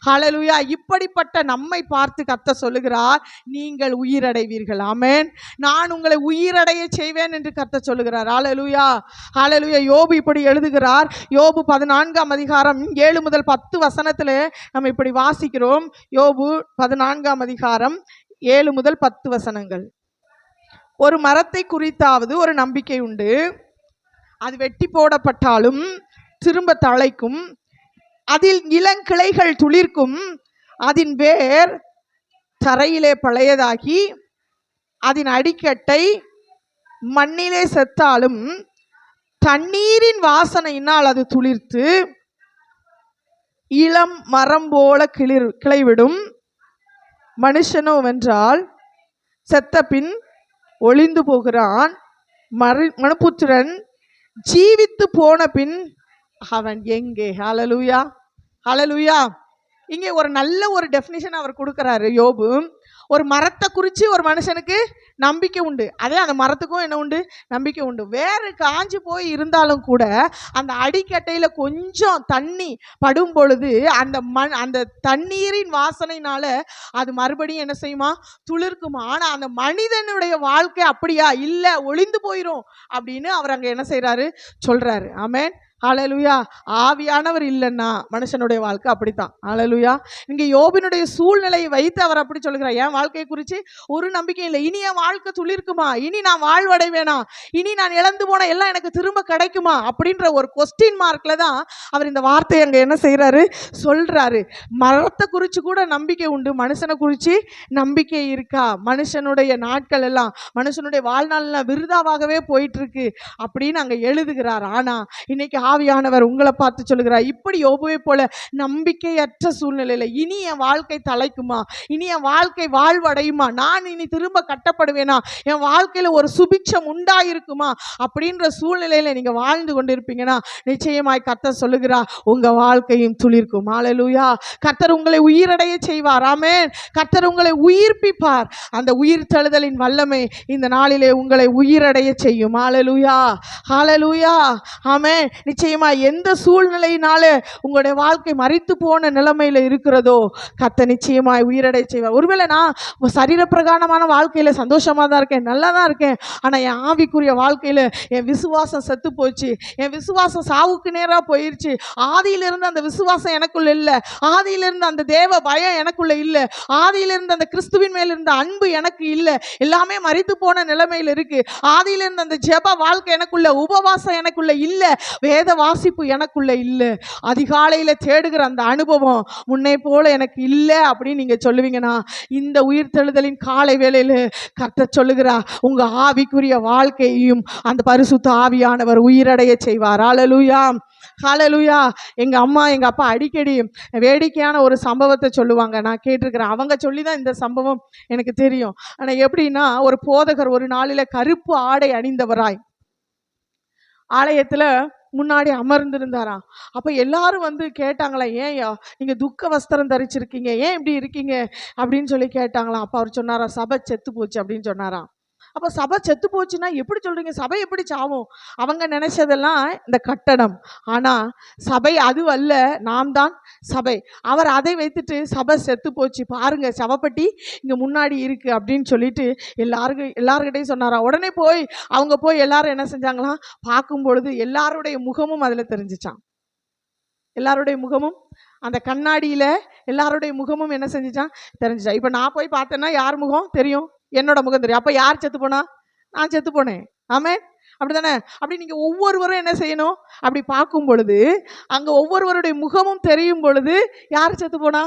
ஹல்லேலூயா. இப்படிப்பட்ட நம்மை பார்த்து கர்த்தர் சொல்லுகிறார், நீங்கள் உயிரடைவீர்கள். ஆமென். நான் உங்களை உயிரடைய செய்வேன் என்று கர்த்தர் சொல்லுகிறார். ஹல்லேலூயா. ஹல்லேலூயா. யோபு இப்படி எழுதுகிறார். யோபு 14ஆம் அதிகாரம் 7 முதல் 10 வசனத்திலே நம்ம இப்படி வாசிக்கிறோம். யோபு 14ஆம் அதிகாரம் 7 முதல் 10 வசனங்கள். ஒரு மரத்தை குறித்தாவது ஒரு நம்பிக்கை உண்டு, அது வெட்டி போடப்பட்டாலும் திரும்ப தழைக்கும், அதில் இளங்கிளைகள் துளிர்க்கும், அதன் வேர் தரையிலே பழையதாகி அதன் அடிக்கட்டை மண்ணிலே செத்தாலும் தண்ணீரின் வாசனையினால் அது துளிர்த்து இளம் மரம் போல கிளைவிடும். மனுஷனோ வென்றால் செத்த பின் ஒளிந்து போகிறான், மனுபுத்திரன் ஜீவித்து போன பின் அவன் எங்கே? ஹல்லேலூயா. ஹல்லேலூயா. இங்கே ஒரு நல்ல ஒரு டெஃபினிஷன் அவர் கொடுக்கிறாரு யோபு. ஒரு மரத்தை குறித்து ஒரு மனுஷனுக்கு நம்பிக்கை உண்டு, அதே அந்த மரத்துக்கும் என்ன உண்டு? நம்பிக்கை உண்டு. வேறு காஞ்சி போய் இருந்தாலும் கூட அந்த அடிக்கட்டையில் கொஞ்சம் தண்ணி படும் பொழுது அந்த தண்ணீரின் வாசனைனால அது மறுபடியும் என்ன செய்யுமா? துளிர்க்குமா. ஆனால் அந்த மனிதனுடைய வாழ்க்கை அப்படியா? இல்லை, ஒளிந்து போயிடும் அப்படின்னு அவர் அங்கே என்ன செய்கிறாரு? சொல்கிறாரு. ஆமென். ஹல்லேலூயா. ஆவியானவர் இல்லைன்னா மனுஷனுடைய வாழ்க்கை அப்படித்தான். ஹல்லேலூயா. இங்கே யோபினுடைய சூழ்நிலையை வைத்து அவர் அப்படி சொல்கிறார். என் வாழ்க்கையை குறித்து ஒரு நம்பிக்கை இல்லை, இனி என் வாழ்க்கை துளிர்க்குமா, இனி நான் வாழ்வடைவேனா, இனி நான் இழந்து போன எல்லாம் எனக்கு திரும்ப கிடைக்குமா அப்படின்ற ஒரு கொஸ்டின் மார்க்ல தான் அவர் இந்த வார்த்தையை அங்கே என்ன செய்கிறாரு? சொல்கிறாரு. மரத்தை குறித்து கூட நம்பிக்கை உண்டு, மனுஷனை குறித்து நம்பிக்கை இருக்கா? மனுஷனுடைய நாட்கள் எல்லாம், மனுஷனுடைய வாழ்நாள்லாம் விருதாவாகவே போயிட்டு இருக்கு அப்படின்னு அங்கே எழுதுகிறார். ஆனால் இன்னைக்கு ஆவியானவர் உங்களை பார்த்து சொல்லுகிறார், இப்படி யோபுவை போல நம்பிக்கையற்ற சூழ்நிலையில் இனி என் வாழ்க்கை தலைக்குமா, இனி என் வாழ்க்கை வாழ்வடையுமா, நான் இனி திரும்ப கட்டப்படுவேனா, என் வாழ்க்கையில் ஒரு சுபிட்சம் உண்டாயிருக்குமா அப்படின்ற சூழ்நிலையில் நீங்க வாழ்ந்து கொண்டிருப்பீங்கன்னா நிச்சயமாய் கர்த்தர் சொல்லுகிறார், உங்க வாழ்க்கையும் துளிர்க்கும். ஹல்லேலூயா. கர்த்தர் உங்களை உயிரடைய செய்வார். ஆமென். கர்த்தர் உங்களை உயிர்ப்பிப்பார். அந்த உயிர் தழுதலின் வல்லமை இந்த நாளிலே உங்களை உயிரடைய செய்யும். ஹல்லேலூயா. ஹல்லேலூயா. ஆமென். நிச்சயமா எந்த சூழ்நிலையினால உங்களுடைய வாழ்க்கை மரித்து போன நிலைமையில இருக்கிறதோ கர்த்தர் நிச்சயமாய் உயிரடை செய்வார். ஒருவேளை நான் சரீர பிரகாரமான வாழ்க்கையில சந்தோஷமா தான் இருக்கேன், நல்லா தான் இருக்கேன், ஆனா என் ஆவிக்குரிய வாழ்க்கையில என் விசுவாசம் செத்து போச்சு, என் விசுவாசம் சாவுக்கு நேரா போயிருச்சு, ஆதியிலிருந்து அந்த விசுவாசம் எனக்குள்ள இல்லை, ஆதியிலிருந்து அந்த தேவ பயம் எனக்குள்ள இல்லை, ஆதியிலிருந்து அந்த கிறிஸ்துவின் மேல் இருந்த அன்பு எனக்கு இல்லை, எல்லாமே மரித்து போன நிலைமையில இருக்கு, ஆதியிலிருந்து அந்த ஜெப வாழ்க்கை எனக்குள்ள, உபவாசம் எனக்குள்ள இல்லை, வேத வாசிப்பு எனக்குள்ள இல்லை, அதிகாலையில தேடுகிற அந்த அனுபவம் முன்னே போல எனக்கு இல்லை அப்படின்னு நீங்க சொல்லுவீங்கன்னா இந்த உயிர் தெழுதலின் காலை வேளையில கர்த்தர் சொல்லுகிறா, உங்க ஆவிக்குரிய வாழ்க்கையையும் அந்த பரிசுத்த ஆவியானவர் உயிரடைய செய்வார். ஹல்லேலூயா. ஹல்லேலூயா. எங்க அம்மா எங்க அப்பா அடிக்கடி வேடிக்கையான ஒரு சம்பவத்தை சொல்லுவாங்க, நான் கேட்டிருக்கிறேன். அவங்க சொல்லி தான் இந்த சம்பவம் எனக்கு தெரியும். ஆனா எப்படின்னா, ஒரு போதகர் ஒரு நாளில கருப்பு ஆடை அணிந்தவராய் ஆலயத்துல முன்னாடி அமர்ந்திருந்தாராம். அப்ப எல்லாரும் வந்து கேட்டாங்களா, ஏன்யா நீங்க துக்க வஸ்திரம் தரிச்சிருக்கீங்க, ஏன் இப்படி இருக்கீங்க அப்படின்னு சொல்லி கேட்டாங்களாம். அப்ப அவர் சொன்னாரா, சபை செத்து போச்சு அப்படின்னு சொன்னாராம். அப்போ சபை செத்து போச்சுன்னா எப்படி சொல்றீங்க, சபை எப்படி சாவும்? அவங்க நினைச்சதெல்லாம் இந்த கட்டடம், ஆனா சபை அது அல்ல, நாம் தான் சபை. அவர் அதை வைத்துட்டு சபை செத்து போச்சு பாருங்க, சவப்பட்டி இங்க முன்னாடி இருக்கு அப்படின்னு சொல்லிட்டு எல்லாருக்கிட்டையும் சொன்னாரா. உடனே அவங்க போய் எல்லாரும் என்ன செஞ்சாங்களாம், பார்க்கும் பொழுது எல்லாருடைய முகமும் அதுல தெரிஞ்சிச்சான். எல்லாருடைய முகமும் அந்த கண்ணாடியில எல்லாருடைய முகமும் என்ன செஞ்சிச்சான், தெரிஞ்சிச்சான். இப்ப நான் போய் பார்த்தேன்னா யார் முகம் தெரியும்? என்னோட முகம் தெரியும். அப்ப யார் செத்து போனா? நான் செத்து போனேன். ஆமென். அப்படிதானே? அப்படி நீங்க ஒவ்வொருவரும் என்ன செய்யணும், அப்படி பார்க்கும் பொழுது அங்க ஒவ்வொருவருடைய முகமும் தெரியும் பொழுது யார் செத்து போனா?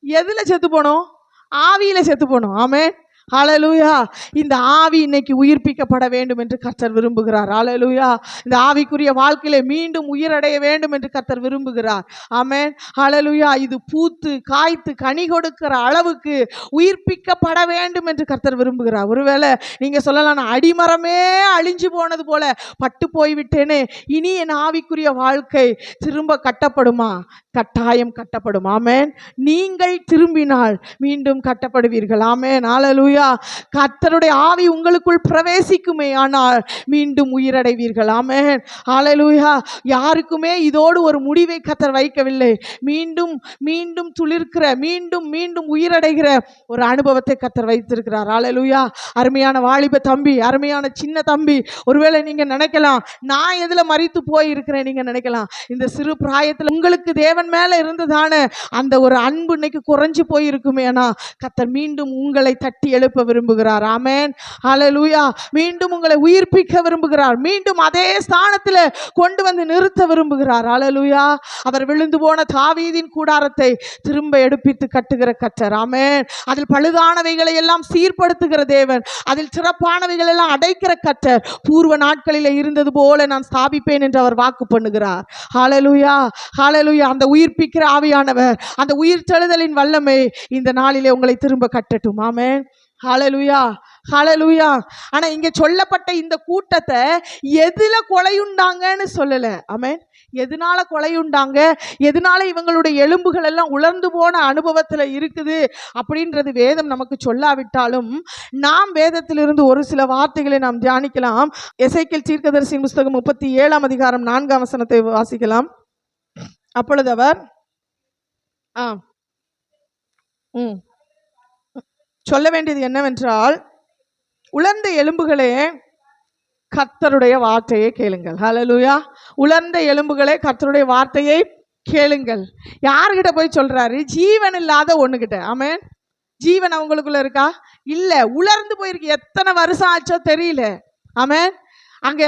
எதுல செத்து போனோம்? ஆவியில செத்து போனோம். ஆமென். ஹalleluya. இந்த ஆவி இன்னைக்கு உயிர்ப்பிக்கப்பட வேண்டும் என்று கர்த்தர் விரும்புகிறார். ஹalleluya. இந்த ஆவிக்குரிய வாழ்க்கையிலே மீண்டும் உயிரடைய வேண்டும் என்று கர்த்தர் விரும்புகிறார். ஆமென். ஹalleluya. இது பூத்து காய்த்து கனி கொடுக்கிற அளவுக்கு உயிர்ப்பிக்கப்பட வேண்டும் என்று கர்த்தர் விரும்புகிறார். ஒருவேளை நீங்க சொல்லலாம், நான் அடிமரமே அழிஞ்சு போனது போல பட்டு போய்விட்டேனே, இனி என் ஆவிக்குரிய வாழ்க்கை திரும்ப கட்டப்படுமா? கட்டாயம் கட்டப்படும். ஆமென். நீங்கள் திரும்பினால் மீண்டும் கட்டப்படுவீர்கள். ஆமென். ஹalleluya. கர்த்தருடைய ஆவி உங்களுக்குள் பிரவேசிக்குமே ஆனால் மீண்டும் உயிரடைவீர்கள். ஆமென். ஹalleluya. யாருக்குமே இதோடு ஒரு முடிவை கர்த்தர் வைக்கவில்லை. மீண்டும் மீண்டும் துளிர்க்கிற, மீண்டும் மீண்டும் உயிரடைகிற ஒரு அனுபவத்தை கர்த்தர் வைத்திருக்கிறார். ஹalleluya. அருமையான வாலிப தம்பி, அருமையான சின்ன தம்பி, ஒருவேளை நீங்க நினைக்கலாம், நான் எதுல மரித்து போய் இருக்கிறேன் நீங்க நினைக்கலாம். இந்த சிறு பிராயத்தில் உங்களுக்கு தேவன் மேல இருந்ததான அந்த ஒரு அன்பு இன்னைக்கு குறைஞ்சு போயிருக்குமே. ஆனா கர்த்தர் மீண்டும் உங்களை தட்டி எழுப்ப விரும்புகிறார். ஆமென். ஹalleluya. மீண்டும் உங்களை உயிர்ப்பிக்க விரும்புகிறார். மீண்டும் அதே ஸ்தானத்தில் கொண்டு வந்து நிறுத்த விரும்புகிறார். ஹalleluya. அவர் விழுந்து போன தாவீதின் கூடாரத்தை திரும்ப எடுப்பித்து கட்டுகிற கர்த்தர். ஆமென். அதில் பழுதானவைகளை எல்லாம் சீர்படுத்துகிற தேவன், அதில் சிறப்பானவைகள் எல்லாம் அடைக்கிற கர்த்தர். பூர்வ நாட்களில் இருந்தது போல நான் ஸ்தாபிப்பேன் என்று அவர் வாக்கு பண்ணுகிறார். ஹalleluya. ஹalleluya. அந்த உயிர்ப்பிக்கிற ஆவியானவர், அந்த உயிர்த்தெழுதலின் வல்லமை இந்த நாளிலே உங்களை திரும்ப கட்டட்டும். ஆமென். ஹalleluya. ஹalleluya. ஆனா இங்க சொல்லப்பட்ட இந்த கூட்டத்தை எதுல கொலையுண்டாங்கன்னு சொல்லல. ஆமென். எதனால கொலையுண்டாங்க, எதனால இவங்களுடைய எலும்புகள் எல்லாம் உலர்ந்து போன அனுபவத்துல இருக்குது அப்படின்றது வேதம் நமக்கு சொல்லாவிட்டாலும் நாம் வேதத்திலிருந்து ஒரு சில வார்த்தைகளை நாம் தியானிக்கலாம். எசேக்கியேல் தீர்க்கதரிசியின் புத்தகம் 37ஆம் அதிகாரம் 4ஆம் வசனத்தை வாசிக்கலாம். அப்பொழுது அவர் சொல்ல வேண்டியது என்னவென்றால், உலர்ந்த எலும்புகளே கர்த்தருடைய வார்த்தையை கேளுங்கள். ஹalleluya. உலர்ந்த எலும்புகளே கர்த்தருடைய வார்த்தையை கேளுங்கள். யார்கிட்ட போய் சொல்றாரு? ஜீவன் இல்லாத ஒண்ணுகிட்ட. ஆமென். ஜீவன் அவங்களுக்குள்ள இருக்கா? இல்ல. உலர்ந்து போயிருக்கு. எத்தனை வருஷம் ஆச்சோ தெரியல. ஆமென். அங்க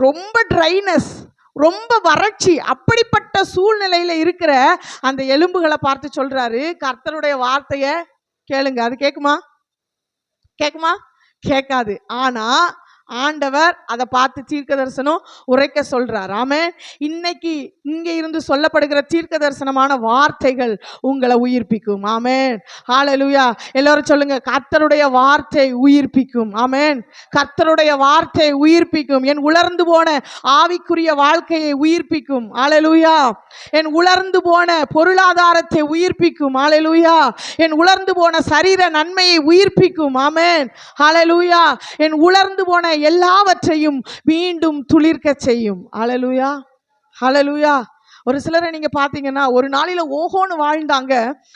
ரொம்ப ட்ரைனஸ், ரொம்ப வறட்சி, அப்படிப்பட்ட சூழ்நிலையில இருக்கிற அந்த எலும்புகளை பார்த்து சொல்றாரு, கர்த்தருடைய வார்த்தையை கேளுங்க. அது கேட்குமா? கேட்குமா? கேட்காது. ஆனா ஆண்டவர் அதை பார்த்து தீர்க்க தரிசனம் உரைக்க சொல்றார். ஆமென். இன்னைக்கு இங்க இருந்து சொல்லப்படுகிற தீர்க்க தரிசனமான வார்த்தைகள் உங்களை உயிர்ப்பிக்கும். ஆமென். ஹalleluya. எல்லாரும் சொல்லுங்க, கர்த்தருடைய வார்த்தை உயிர்ப்பிக்கும். ஆமென். கர்த்தருடைய வார்த்தை உயிர்ப்பிக்கும். என் உலர்ந்து போன ஆவிக்குரிய வாழ்க்கையை உயிர்ப்பிக்கும். ஹalleluya. என் உலர்ந்து போன பொருளாதாரத்தை உயிர்ப்பிக்கும். ஹalleluya. என் உலர்ந்து போன சரீர நன்மையை உயிர்ப்பிக்கும். ஆமென். ஹalleluya. என் உலர்ந்து போன எல்லாவற்றையும் மீண்டும் துளிர்க்க செய்யும். ஹalleluya. ஹalleluya. ஒரு சிலரை நீங்க பாத்தீங்கன்னா ஒரு நாளில ஓஹோன்னு வாழ்ந்தாங்க,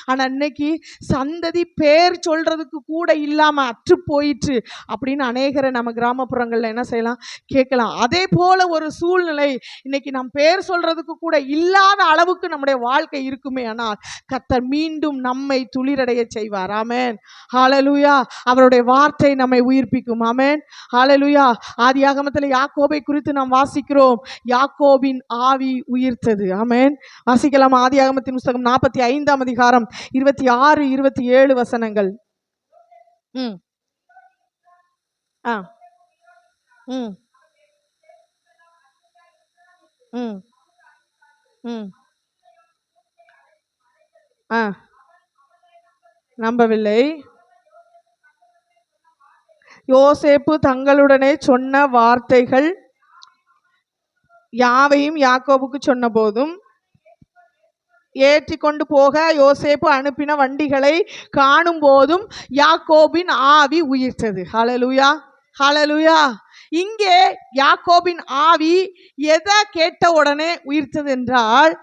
ஆனா இன்னைக்கு சந்ததி பேர் சொல்றதுக்கு கூட இல்லாம அற்று போயிற்று அப்படின்னு அநேகரை நம்ம கிராமப்புறங்கள்ல என்ன செய்யலாம், கேட்கலாம். அதே போல ஒரு சூழ்நிலை இன்னைக்கு நம் பேர் சொல்றதுக்கு கூட இல்லாத அளவுக்கு நம்முடைய வாழ்க்கை இருக்குமே. ஆனால் கர்த்தர் மீண்டும் நம்மை துளிரடைய செய்வார். ஆமென். ஹalleluya. அவருடைய வார்த்தை நம்மை உயிர்ப்பிக்கும். ஆமென். ஹalleluya. ஆதியாகமத்தில் யாக்கோபை குறித்து நாம் வாசிக்கிறோம். யாக்கோபின் ஆவி உயிர்த்தது. ஆமென். வாசிக்கலாம். ஆதியாகமத்தின் புத்தகம் 45ஆம் அதிகாரம் 26, 27 வசனங்கள். நம்பவில்லை. யோசேப்பு தங்களுடனே சொன்ன வார்த்தைகள் யாவையும் யாக்கோபுக்கு சொன்ன போதும் ஏற்றி கொண்டு போக யோசேப்பு அனுப்பின வண்டிகளை காணும் போதும் யாக்கோபின் ஆவி உயிர்த்தது. ஹalleluya. ஹalleluya. இங்கே யாக்கோபின் ஆவி எதை கேட்ட உடனே உயிர்த்தது என்றால்,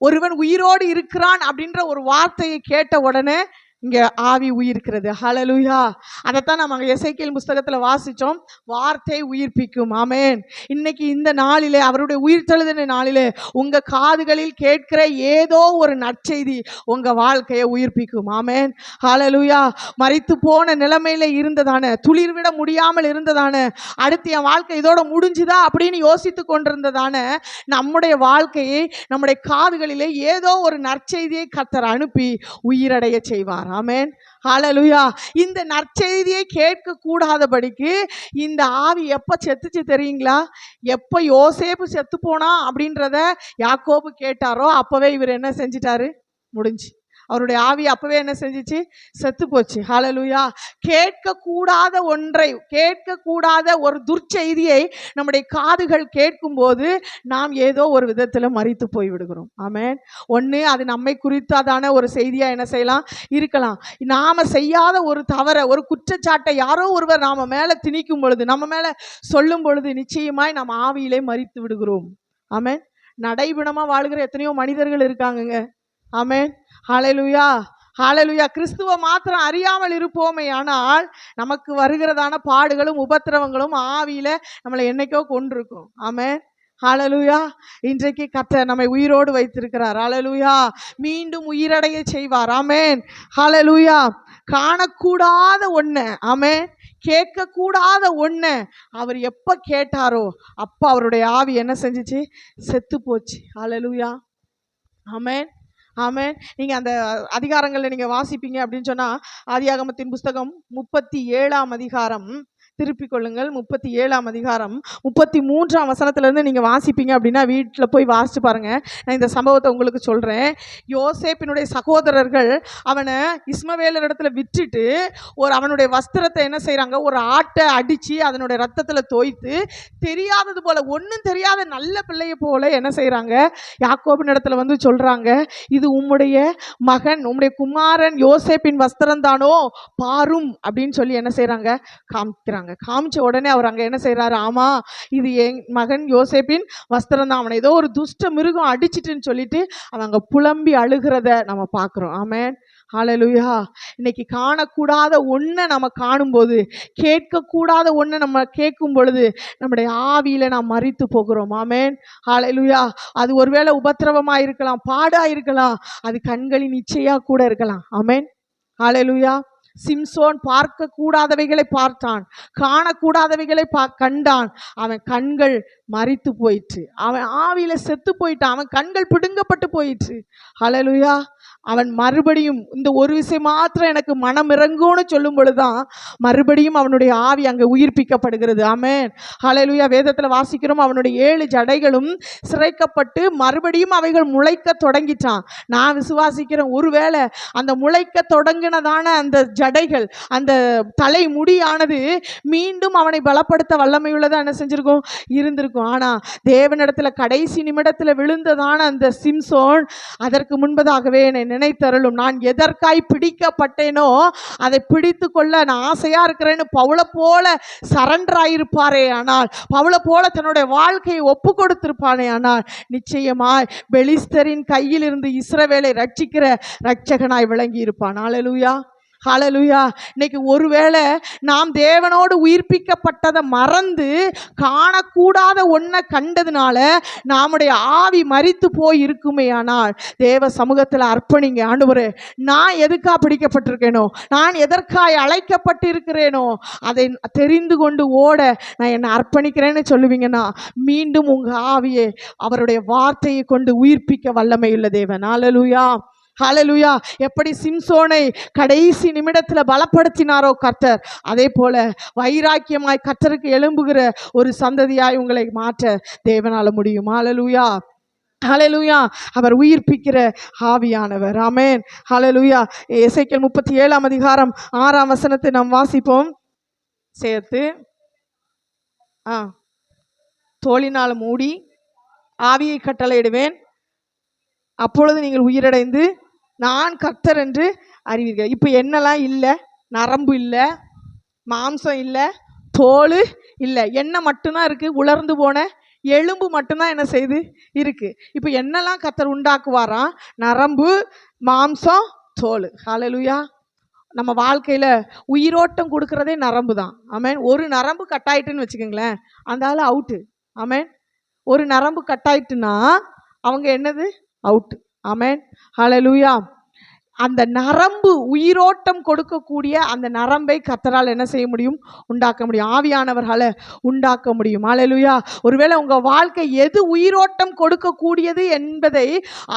ஒருவன் உயிரோடு இருக்கிறான் அப்படின்ற ஒரு வார்த்தையை கேட்ட உடனே இங்க ஆவி உயிர்க்கிறது. ஹalleluya. அதைத்தான் நம்ம எசேக்கியேல் புத்தகத்துல வாசிச்சோம். வார்த்தை உயிர்ப்பிக்கும். ஆமென். இன்னைக்கு இந்த நாளிலே, அவருடைய உயிர்த்தெழுதலின் நாளிலே, உங்க காதுகளில் கேட்கிற ஏதோ ஒரு நற்செய்தி உங்க வாழ்க்கையை உயிர்ப்பிக்கும். ஆமென். ஹalleluya. மரித்து போன நிலைமையில இருந்ததான, துளிர்விட முடியாமல் இருந்ததான, அடுத்து என் வாழ்க்கை இதோட முடிஞ்சுதா அப்படின்னு யோசித்து கொண்டிருந்ததான நம்முடைய வாழ்க்கையை, நம்முடைய காதுகளிலே ஏதோ ஒரு நற்செய்தியை கர்த்தர் அனுப்பி உயிரடைய செய்வார். ஆமென். ஹalleluya. இந்த நற்செய்தியை கேட்க கூடாதபடிக்கு இந்த ஆவி எப்ப செத்துச்சு தெரியுங்களா? எப்ப யோசேப்பு செத்து போனா அப்படின்றத யாக்கோபு கேட்டாரோ அப்பவே இவர் என்ன செஞ்சிட்டாரு? முடிஞ்சு. அவருடைய ஆவி அப்பவே என்ன செஞ்சிச்சு? செத்து போச்சு. ஹalleluya. கேட்கக்கூடாத ஒன்றை, கேட்கக்கூடாத ஒரு துர்ச்செய்தியை நம்முடைய காதுகள் கேட்கும்போது நாம் ஏதோ ஒரு விதத்தில் மரித்து போய் விடுகிறோம். ஆமென். ஒன்று அது நம்மை குறித்தாதான ஒரு செய்தியா என்ன செய்யலாம்? இருக்கலாம். நாம செய்யாத ஒரு தவற, ஒரு குற்றச்சாட்டை யாரோ ஒருவர் நாம மேல திணிக்கும் பொழுது, நம்ம மேல சொல்லும் பொழுது நிச்சயமாய் நாம் ஆவியிலே மரித்து விடுகிறோம். ஆமென். நடைபிணமா வாழ்கிற எத்தனையோ மனிதர்கள் இருக்காங்கங்க. ஆமென். ஹalleluya. ஹalleluya. கிறிஸ்துவ மாத்திரம் அறியாமல் இருப்போமே ஆனால் நமக்கு வருகிறதான பாடுகளும் உபத்திரவங்களும் ஆவியில நம்மளை என்னைக்கோ கொண்டிருக்கும். ஆமென். ஹalleluya. இன்றைக்கு கர்த்தர் நம்மை உயிரோடு வைத்திருக்கிறார். ஹalleluya. மீண்டும் உயிரடைய செய்வார். ஆமென். ஹalleluya. காணக்கூடாத ஒண்ணு, ஆமென், கேட்கக்கூடாத ஒண்ணு அவர் எப்ப கேட்டாரோ அப்ப அவருடைய ஆவி என்ன செஞ்சிச்சு? செத்து போச்சு. ஹalleluya. ஆமென். ஆமென். நீங்க அந்த அதிகாரங்களை நீங்க வாசிப்பீங்க அப்படின்னு சொன்னா, ஆதியாகமத்தின் புஸ்தகம் 37ஆம் அதிகாரம் திருப்பிக் கொள்ளுங்கள். 37ஆம் அதிகாரம் 33ஆம் வசனத்திலிருந்து நீங்க வாசிப்பீங்க அப்படின்னா வீட்டில் போய் வாசிச்சு பாருங்க. நான் இந்த சம்பவத்தை உங்களுக்கு சொல்றேன். யோசேப்பினுடைய சகோதரர்கள் அவனை இஸ்மவேலர் இடத்துல விட்டுட்டு அவனுடைய வஸ்திரத்தை என்ன செய்யறாங்க? ஒரு ஆட்டை அடிச்சு அதனுடைய ரத்தத்துல தோய்த்து தெரியாதது போல, ஒன்றும் தெரியாத நல்ல பிள்ளைய போல என்ன செய்யறாங்க? யாக்கோபின் இடத்துல வந்து சொல்றாங்க, இது உம்முடைய மகன், உம்முடைய குமாரன் யோசேப்பின் வஸ்திரம் தானோ, பாரும் அப்படின்னு சொல்லி என்ன செய்யறாங்க? காமிக்கிறாங்க. காமிச்ச உடனே அவர் அங்க என்ன செய்யறாரு? ஆமா, இது என் மகன் யோசேப்பின் வஸ்திரம் தான், அவனை ஏதோ ஒரு துஷ்ட மிருகம் அடிச்சிட்டுன்னு சொல்லிட்டு அவங்க புலம்பி அழுகிறத நம்ம பார்க்கிறோம். ஆமென். ஹalleluya. இன்னைக்கு காணக்கூடாத ஒன்றை நம்ம காணும்போது, கேட்கக்கூடாத ஒன்றை நம்ம கேட்கும் பொழுது நம்முடைய ஆவியில நாம் மரித்து போகிறோம். ஆமென். ஹalleluya. அது ஒருவேளை உபத்திரவமா இருக்கலாம், பாடா இருக்கலாம், அது கண்களின் இச்சையா கூட இருக்கலாம். ஆமென். ஹalleluya. சிம்சோன் பார்க்க கூடாதவைகளை பார்த்தான், காணக்கூடாதவைகளை கண்டான். அவன் கண்கள் மரித்து போயிற்று, அவன் ஆவியில செத்து போயிட்டான், அவன் கண்கள் பிடுங்கப்பட்டு போயிற்று. ஹalleluya. அவன் மறுபடியும் இந்த ஒரு விஷயம் மாத்திரம் எனக்கு மனம் இறங்கும்னு சொல்லும் பொழுதுதான் மறுபடியும் அவனுடைய ஆவி அங்கே உயிர்ப்பிக்கப்படுகிறது. ஆமென். ஹalleluya. வேதத்தில் வாசிக்கிறோம், அவனுடைய 7 ஜடைகளும் சிரைக்கப்பட்டு மறுபடியும் அவைகள் முளைக்க தொடங்கிட்டான். நான் விசுவாசிக்கிறேன், ஒருவேளை அந்த முளைக்க தொடங்கினதான அந்த ஜடைகள், அந்த தலை முடியானது மீண்டும் அவனை பலப்படுத்த வல்லமையுள்ளதா என்ன செஞ்சிருக்கும்? இருந்திருக்கும். ஆனா தேவனிடத்துல கடைசி நிமிடத்துல விழுந்ததான அந்த சிம்சோன் அதற்கு முன்பதாகவே என்னை நினைத்தருளும், நான் எதற்காய் பிடிக்கப்பட்டேனோ அதை பிடித்து கொள்ள நான் ஆசையா இருக்கிறேன்னு பவுலை போல சரண்டர் ஆயிருப்பாரே ஆனால், பவுலை போல தன்னுடைய வாழ்க்கையை ஒப்பு கொடுத்திருப்பானே ஆனால், நிச்சயமாய் பெலிஸ்தரின் கையில் இருந்து இஸ்ரவேலை ரட்சிக்கிற ரட்சகனாய் விளங்கி இருப்பான். ஹalleluya. ஹalleluya. இன்னைக்கு ஒருவேளை நாம் தேவனோடு உயிர்ப்பிக்கப்பட்டதை மறந்து காணக்கூடாத ஒன்றை கண்டதுனால நம்முடைய ஆவி மரித்து போய் இருக்குமே ஆனால் தேவ சமூகத்தில் அர்ப்பணிங்க. ஆண்டவரே, நான் எதுக்காக பிடிக்கப்பட்டிருக்கேனோ, நான் எதற்காய் அழைக்கப்பட்டு இருக்கிறேனோ அதை தெரிந்து கொண்டு ஓட நான் என்னை அர்ப்பணிக்கிறேன்னு சொல்லுவீங்கன்னா மீண்டும் உங்க ஆவியை அவருடைய வார்த்தையை கொண்டு உயிர்ப்பிக்க வல்லமை உள்ள தேவன். ஹalleluya. ஹalleluya. எப்படி சிம்சோனை கடைசி நிமிடத்துல பலப்படுத்தினாரோ கர்த்தர், அதே போல வைராக்கியமாய் கர்த்தருக்கு எழும்புகிற ஒரு சந்ததியாய் உங்களை மாற்ற தேவனால முடியும். ஹalleluya. ஹalleluya. அவர் உயிர்ப்பிக்கிற ஆவியானவர். ஆமென். ஹalleluya. எசேக்கியேல் 37ஆம் அதிகாரம் 6ஆம் வசனத்தை நாம் வாசிப்போம் சேர்த்து. தோளினால் மூடி ஆவியை கட்டளையிடுவேன், அப்பொழுது நீங்கள் உயிரடைந்து நான் கர்த்தர் என்று அறிவீர்கள். இப்போ என்னெல்லாம் இல்லை? நரம்பு இல்லை, மாம்சம் இல்லை, தோல் இல்லை, எண்ணெய் மட்டும்தான் இருக்கு, உலர்ந்து போன எலும்பு மட்டும்தான் என்ன செய்து இருக்கு. இப்போ என்னெல்லாம் கர்த்தர் உண்டாக்குவாராம்? நரம்பு, மாம்சம், தோல். ஹalleluya. நம்ம வாழ்க்கையில உயிரோட்டம் கொடுக்கறதே நரம்பு தான். ஆமென். ஒரு நரம்பு கட்டாயிட்டுன்னு வச்சுக்கோங்களேன், அந்த ஆள் அவுட்டு. ஆமென். ஒரு நரம்பு கட்டாயிட்டுன்னா அவங்க என்னது? அவுட்டு. ஆமென். ஹalleluya. அந்த நரம்பு உயிரோட்டம் கொடுக்கக்கூடிய அந்த நரம்பை கர்த்தரால் என்ன செய்ய முடியும்? உண்டாக்க முடியும். ஆவியானவரால உண்டாக்க முடியும். ஹல்லேலூயா. ஒருவேளை உங்க வாழ்க்கை எது உயிரோட்டம் கொடுக்கக்கூடியது என்பதை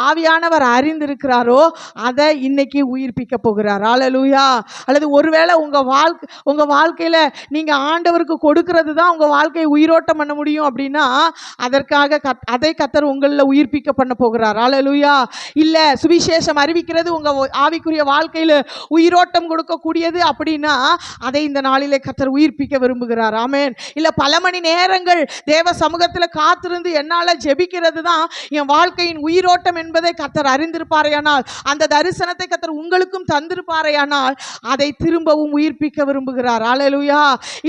ஆவியானவர் அறிந்திருக்கிறாரோ அதை இன்னைக்கு உயிர்ப்பிக்க போகிறார். ஹல்லேலூயா. அல்லது ஒருவேளை உங்க வாழ்க்கையில நீங்க ஆண்டவருக்கு கொடுக்கிறது தான் உங்க வாழ்க்கையை உயிரோட்டம் பண்ண முடியும் அப்படின்னா அதற்காக அதை கர்த்தர் உங்களில் உயிர்ப்பிக்க பண்ண போகிறார். ஹல்லேலூயா. இல்ல சுவிசேஷம் அறிவிக்கிறது உங்க ஆவிக்குரிய வாழ்க்கையில உயிரோட்டம் கொடுக்கக்கூடியது அப்படின்னா அதை இந்த நாளிலே கர்த்தர் உயிர்ப்பிக்க விரும்புகிறார். ஆமென். இல்ல பல மணி நேரங்கள் தேவ சமூகத்தில் காத்திருந்து என்னால ஜெபிக்கிறது தான் என் வாழ்க்கையின் உயிரோட்டம் என்பதை கர்த்தர் அறிந்திருப்பாரையானால், அந்த தரிசனத்தை கர்த்தர் உங்களுக்கும் தந்திருப்பாரையானால் அதை திரும்பவும் உயிர்ப்பிக்க விரும்புகிறார். ஹல்லேலூயா.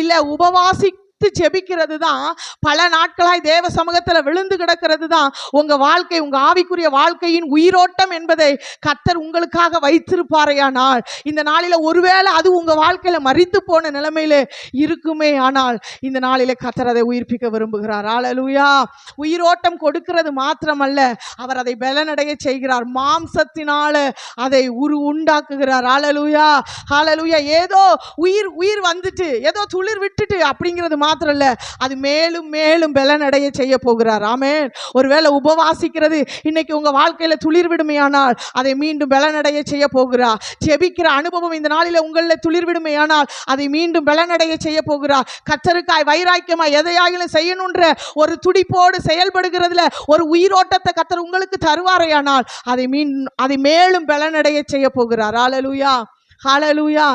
இல்ல உபவாசி ஜெபிக்கிறது தான், பல நாட்களாய் தேவ சமூகத்தில் விழுந்து கிடக்கிறது தான் உங்க வாழ்க்கை, உங்க ஆவிக்குரிய வாழ்க்கையின் உயிரோட்டம் என்பதை கர்த்தர் உங்களுக்காக வைத்திருப்பாரையானால், இந்த நாளில ஒருவேளை அது உங்க வாழ்க்கையில மரித்து போன நிலைமையில இருக்குமே ஆனால் இந்த நாளில கர்த்தர் அதை உயிர்ப்பிக்க விரும்புகிறார். ஹல்லேலூயா. உயிரோட்டம் கொடுக்கிறது மாத்திரமல்ல, அவர் அதை பலனடைய செய்கிறார். மாம்சத்தினால அதை உண்டாக்குகிறார். ஹல்லேலூயா. ஹல்லேலூயா. ஏதோ உயிர் வந்துட்டு ஏதோ துளிர் விட்டுட்டு அப்படிங்கிறது மாத்திரம் இல்ல, அது மேலும் மேலும் பலனடைய செய்ய போகிறார். ஆமென். ஒருவேளை உபவாசிக்கிறது இன்னைக்கு உங்க வாழ்க்கையில துளிர் விடுமையானால் அதை மீண்டும் பலனடைய செய்ய போகிறார். ஜெபிக்கிற அனுபவம் இந்த நாளில உங்கள துளிர் விடுமையானால் அதை மீண்டும் பலனடைய செய்ய போகிறார். கர்த்தருக்காய் வைராக்கியமாய் எதையாகிலும் செய்யணுன்ற ஒரு துடிப்போடு செயல்படுகிறதுல ஒரு உயிரோட்டத்தை கர்த்தர் உங்களுக்கு தருவாரையானால் அதை மேலும் பலனடைய செய்ய போகிறார். ஹல்லேலூயா. ஹல்லேலூயா.